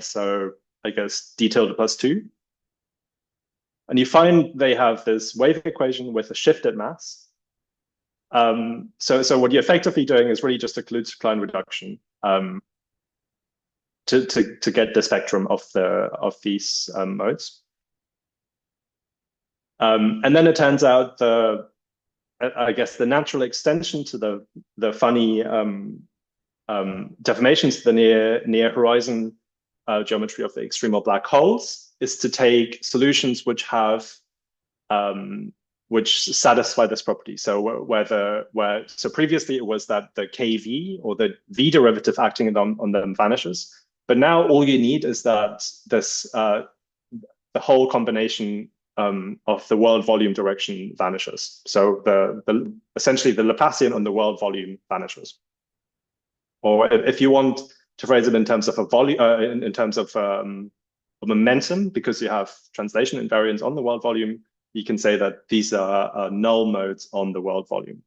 SO, I guess, d tilde plus 2. And you find they have this wave equation with a shifted mass. So what you're effectively doing is really just a Kaluza-Klein reduction to get the spectrum of these modes. And then it turns out I guess the natural extension to the funny deformations to the near horizon geometry of the extremal black holes is to take solutions which have which satisfy this property. So so previously it was that the KV or the V derivative acting on them vanishes, but now all you need is that this the whole combination of the world volume direction vanishes. So essentially the Laplacian on the world volume vanishes. Or if you want to phrase it in terms of a volume, in terms of momentum, because you have translation invariance on the world volume, you can say that these are null modes on the world volume.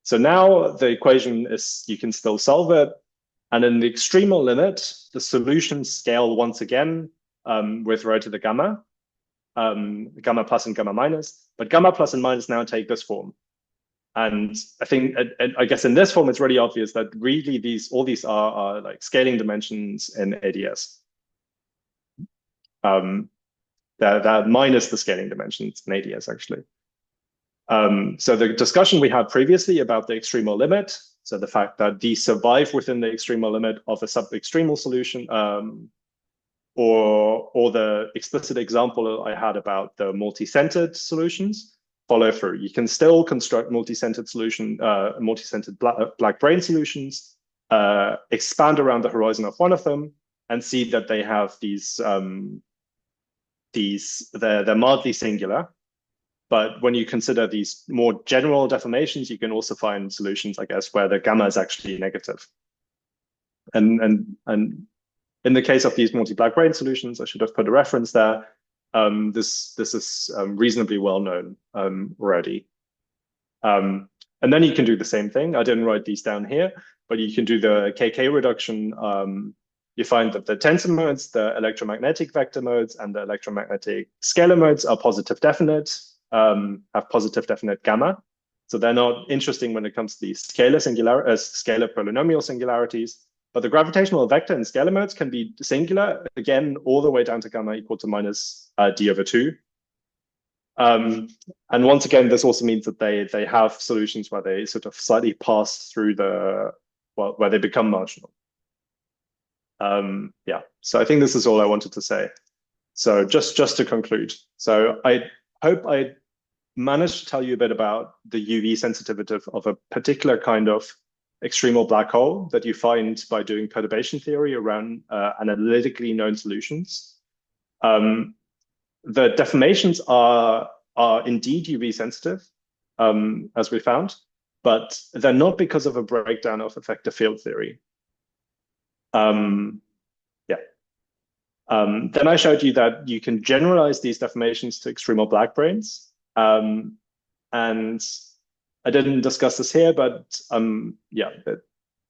So now the equation is, you can still solve it. And in the extremal limit, the solutions scale once again with rho to the gamma, gamma plus and gamma minus. But gamma plus and minus now take this form. And I think, I guess in this form, it's really obvious that really all these are like scaling dimensions in ADS. They're minus the scaling dimensions in ADS, actually. So the discussion we had previously about the extremal limit, so the fact that these survive within the extremal limit of a sub-extremal solution, or the explicit example I had about the multi-centered solutions, follow through. You can still construct multi-centered solution, multi-centered black brane solutions, expand around the horizon of one of them, and see that they have they're mildly singular. But when you consider these more general deformations, you can also find solutions, I guess, where the gamma is actually negative. And in the case of these multi-black brane solutions, I should have put a reference there. This is reasonably well known already. And then you can do the same thing. I didn't write these down here, but you can do the KK reduction you find that the tensor modes, the electromagnetic vector modes, and the electromagnetic scalar modes are positive definite, have positive definite gamma. So they're not interesting when it comes to the scalar polynomial singularities. But the gravitational vector and scalar modes can be singular, again, all the way down to gamma equal to minus d/2. And once again, this also means that they have solutions where they sort of slightly pass through where they become marginal. Yeah, so I think this is all I wanted to say. So just to conclude, so I hope I managed to tell you a bit about the UV sensitivity of a particular kind of extremal black hole that you find by doing perturbation theory around analytically known solutions. The deformations are indeed UV sensitive, as we found, but they're not because of a breakdown of effective field theory. Yeah. Then I showed you that you can generalize these deformations to extremal black branes. And I didn't discuss this here, but yeah.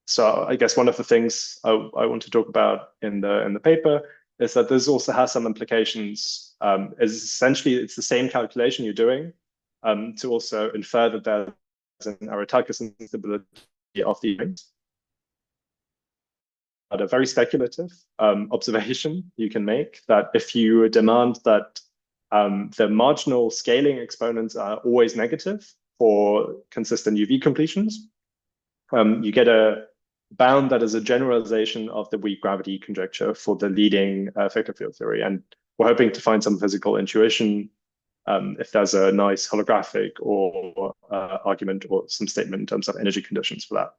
So I guess one of the things I want to talk about in the paper is that this also has some implications. Essentially, it's the same calculation you're doing to also infer that there's an arbitrarily instability of the event. But a very speculative observation you can make that if you demand that the marginal scaling exponents are always negative for consistent UV completions, you get a bound that is a generalization of the weak gravity conjecture for the leading effective field theory. And we're hoping to find some physical intuition if there's a nice holographic or argument or some statement in terms of energy conditions for that.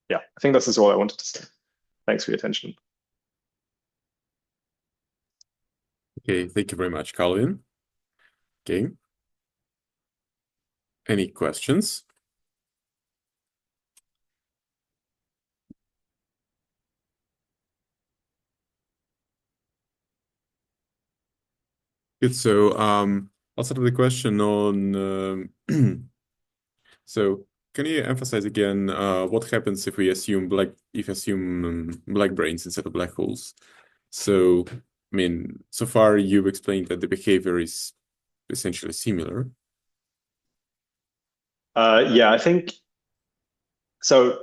Yeah, I think this is all I wanted to say. Thanks for your attention. Okay, thank you very much, Calvin. Okay. Any questions? Good. So I'll start with a question on so can you emphasize again what happens if we assume black branes instead of black holes? So I mean, so far you've explained that the behavior is essentially similar. Yeah, I think so.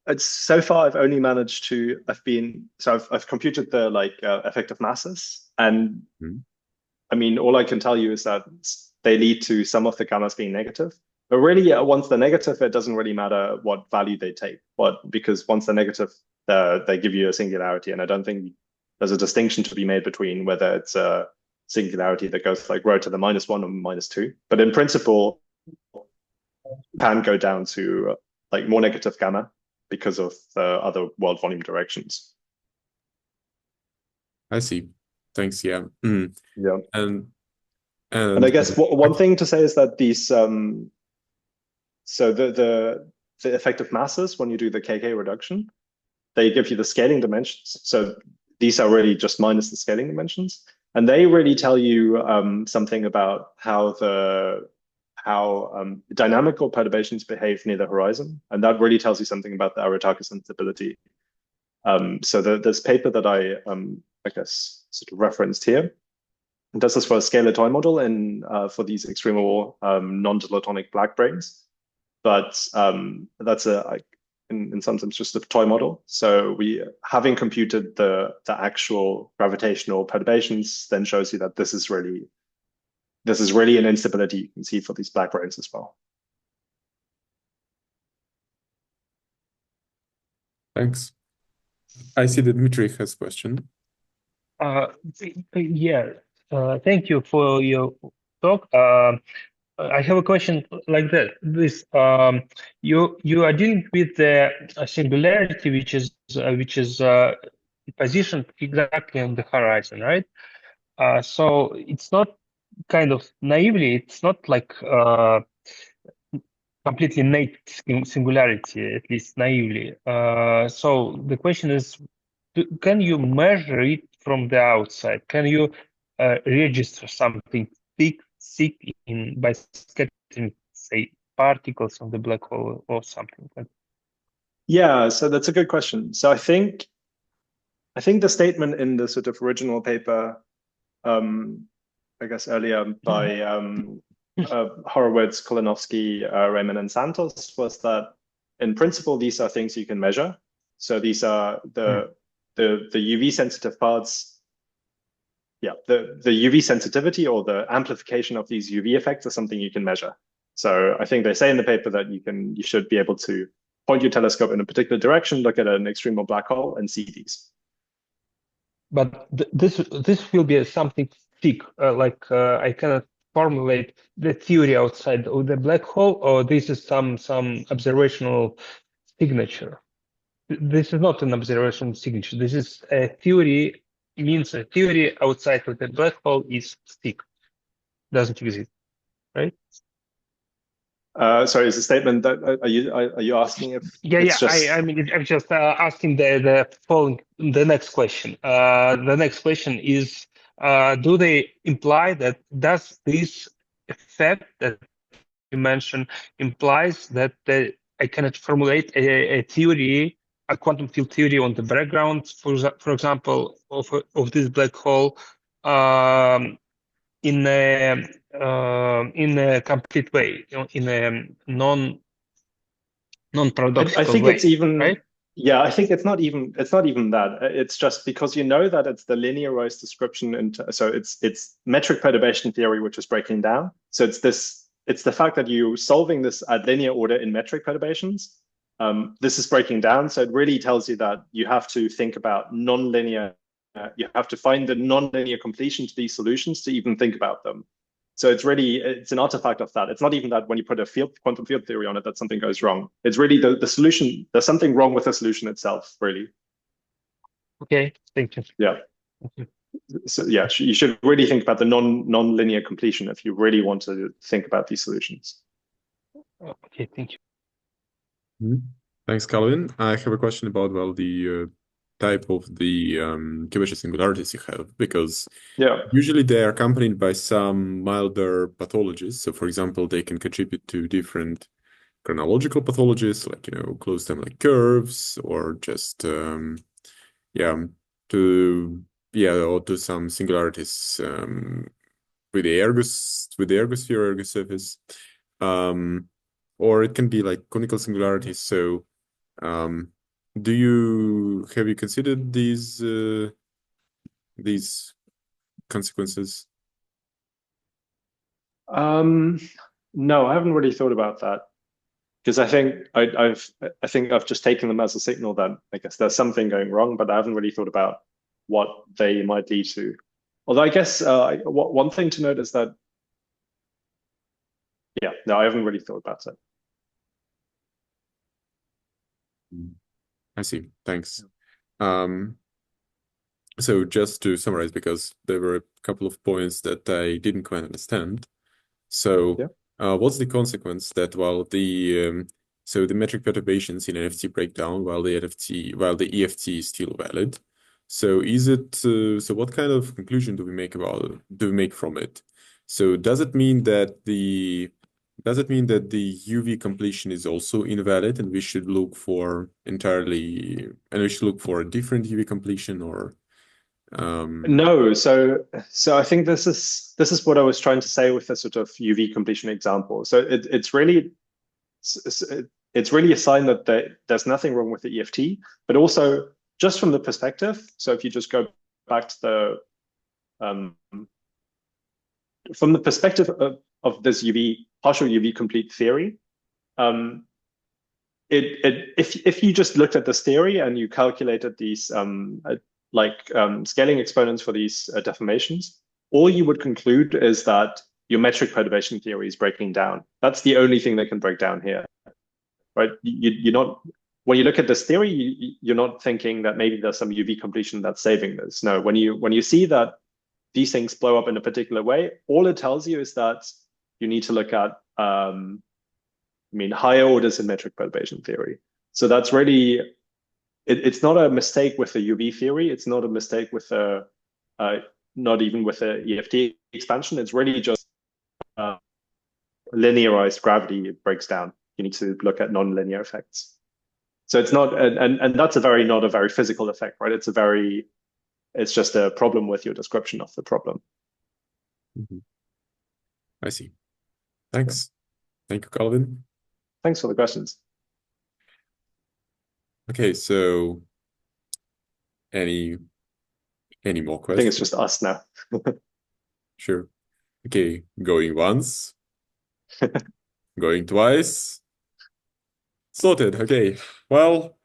It's so far I've only managed to I've computed the effective masses, and I mean all I can tell you is that they lead to some of the gammas being negative. But really, once they're negative, it doesn't really matter what value they take. Because once they're negative, they give you a singularity, and I don't think there's a distinction to be made between whether it's a singularity that goes like rho to the -1 or -2. But in principle, can go down to like more negative gamma because of the other world volume directions. I see. Thanks. Yeah. Yeah. And I guess one thing to say is that these so the effective masses, when you do the KK reduction, they give you the scaling dimensions. So these are really just minus the scaling dimensions, and they really tell you something about how dynamical perturbations behave near the horizon, and that really tells you something about the arbitrarily sensibility. So this paper that I guess sort of referenced here does this for a scalar toy model and for these extremal non-dilatonic black branes. But that's in some sense just a toy model. So having computed the actual gravitational perturbations then shows you that this is really an instability you can see for these black branes as well. Thanks. I see that Dmitry has a question. Yeah, thank you for your talk. I have a question like that. You are dealing with the singularity which is positioned exactly on the horizon, right? So it's not kind of naively. It's not like completely naked singularity, at least naively. So the question is, can you measure it from the outside? Can you register something thick by scattering, say, particles on the black hole or something like that? Yeah, so that's a good question. So I think the statement in the sort of original paper, I guess earlier by Horowitz, Kolinovsky, Raymond, and Santos was that in principle these are things you can measure. So these are the UV sensitive parts. Yeah, the UV sensitivity or the amplification of these UV effects is something you can measure. So I think they say in the paper that you should be able to point your telescope in a particular direction, look at an extremal black hole, and see these. But this will be something thick, I cannot formulate the theory outside of the black hole, or this is some observational signature. This is not an observation signature. This is a theory, means a theory outside of the black hole is thick, doesn't exist, right? Sorry, is the statement that are you asking if it's just? I mean, I'm just asking the following, the next question. The next question is, do they imply that does this effect that you mentioned implies that I cannot formulate a theory, a quantum field theory on the background, for example, of this black hole, in a complete way, in a I non-paradoxical think it's way, even, right? yeah, I think it's not even that. It's just because you know that it's the linearized description, and so it's metric perturbation theory which is breaking down. So it's the fact that you solving this at linear order in metric perturbations. This is breaking down, so it really tells you that you have to think about non-linear. You have to find the non-linear completion to these solutions to even think about them. So it's an artifact of that. It's not even that when you put a quantum field theory on it that something goes wrong. It's really the solution. There's something wrong with the solution itself, really. Okay, thank you. Yeah. Thank you. So yeah, you should really think about the non-linear completion if you really want to think about these solutions. Okay, thank you. Thanks, Calvin. I have a question about, well, the type of the Cubic singularities you have, because usually they are accompanied by some milder pathologies. So, for example, they can contribute to different chronological pathologies, like, closed time like curves, or just or to some singularities with the ergosphere, ergosurface, or it can be like conical singularities. So have you considered these consequences? No, I haven't really thought about that, because I think I've just taken them as a signal that I guess there's something going wrong, but I haven't really thought about what they might lead to. Although I guess one thing to note is that, no, I haven't really thought about it. I see. Thanks. So just to summarize, because there were a couple of points that I didn't quite understand. So what's the consequence that while the metric perturbations in NFT break down while the EFT is still valid? So is it so what kind of conclusion do we make from it? So does it mean that the UV completion is also invalid and we should look for a different UV completion, or No, so I think this is what I was trying to say with the sort of UV completion example. So it's really a sign that there's nothing wrong with the EFT, but also just from the perspective. So if you just go back to the from the perspective of this partial UV complete theory, if you just looked at this theory and you calculated these scaling exponents for these deformations, all you would conclude is that your metric perturbation theory is breaking down. That's the only thing that can break down here, right? You're not, when you look at this theory, you're not thinking that maybe there's some UV completion that's saving this. No, when you see that these things blow up in a particular way, all it tells you is that you need to look at higher orders in metric perturbation theory. So that's really, it's not a mistake with the UV theory. It's not a mistake with not even with the EFT expansion. It's really just linearized gravity breaks down. You need to look at non-linear effects. So it's not, and that's not a very physical effect, right? It's just a problem with your description of the problem. I see. Thanks. Thank you, Calvin. Thanks for the questions. Okay, so any more I think it's questions? just us now. Sure. Okay, going once, going twice. Sorted. Okay. Well,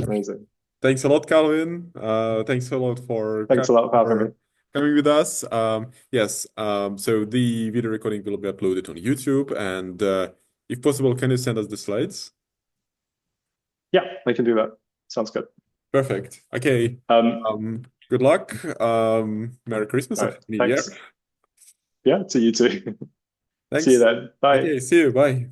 Amazing. thanks a lot, Calvin. Thanks a lot for Thanks a lot for having me. coming with us. Yes. So the video recording will be uploaded on YouTube, and if possible, can you send us the slides? Yeah, I can do that. Sounds good. Perfect. Okay. Good luck. Merry Christmas and All right, Happy New Year. thanks. Yeah, to you too. Thanks. See you then. Bye. Okay, see you. Bye.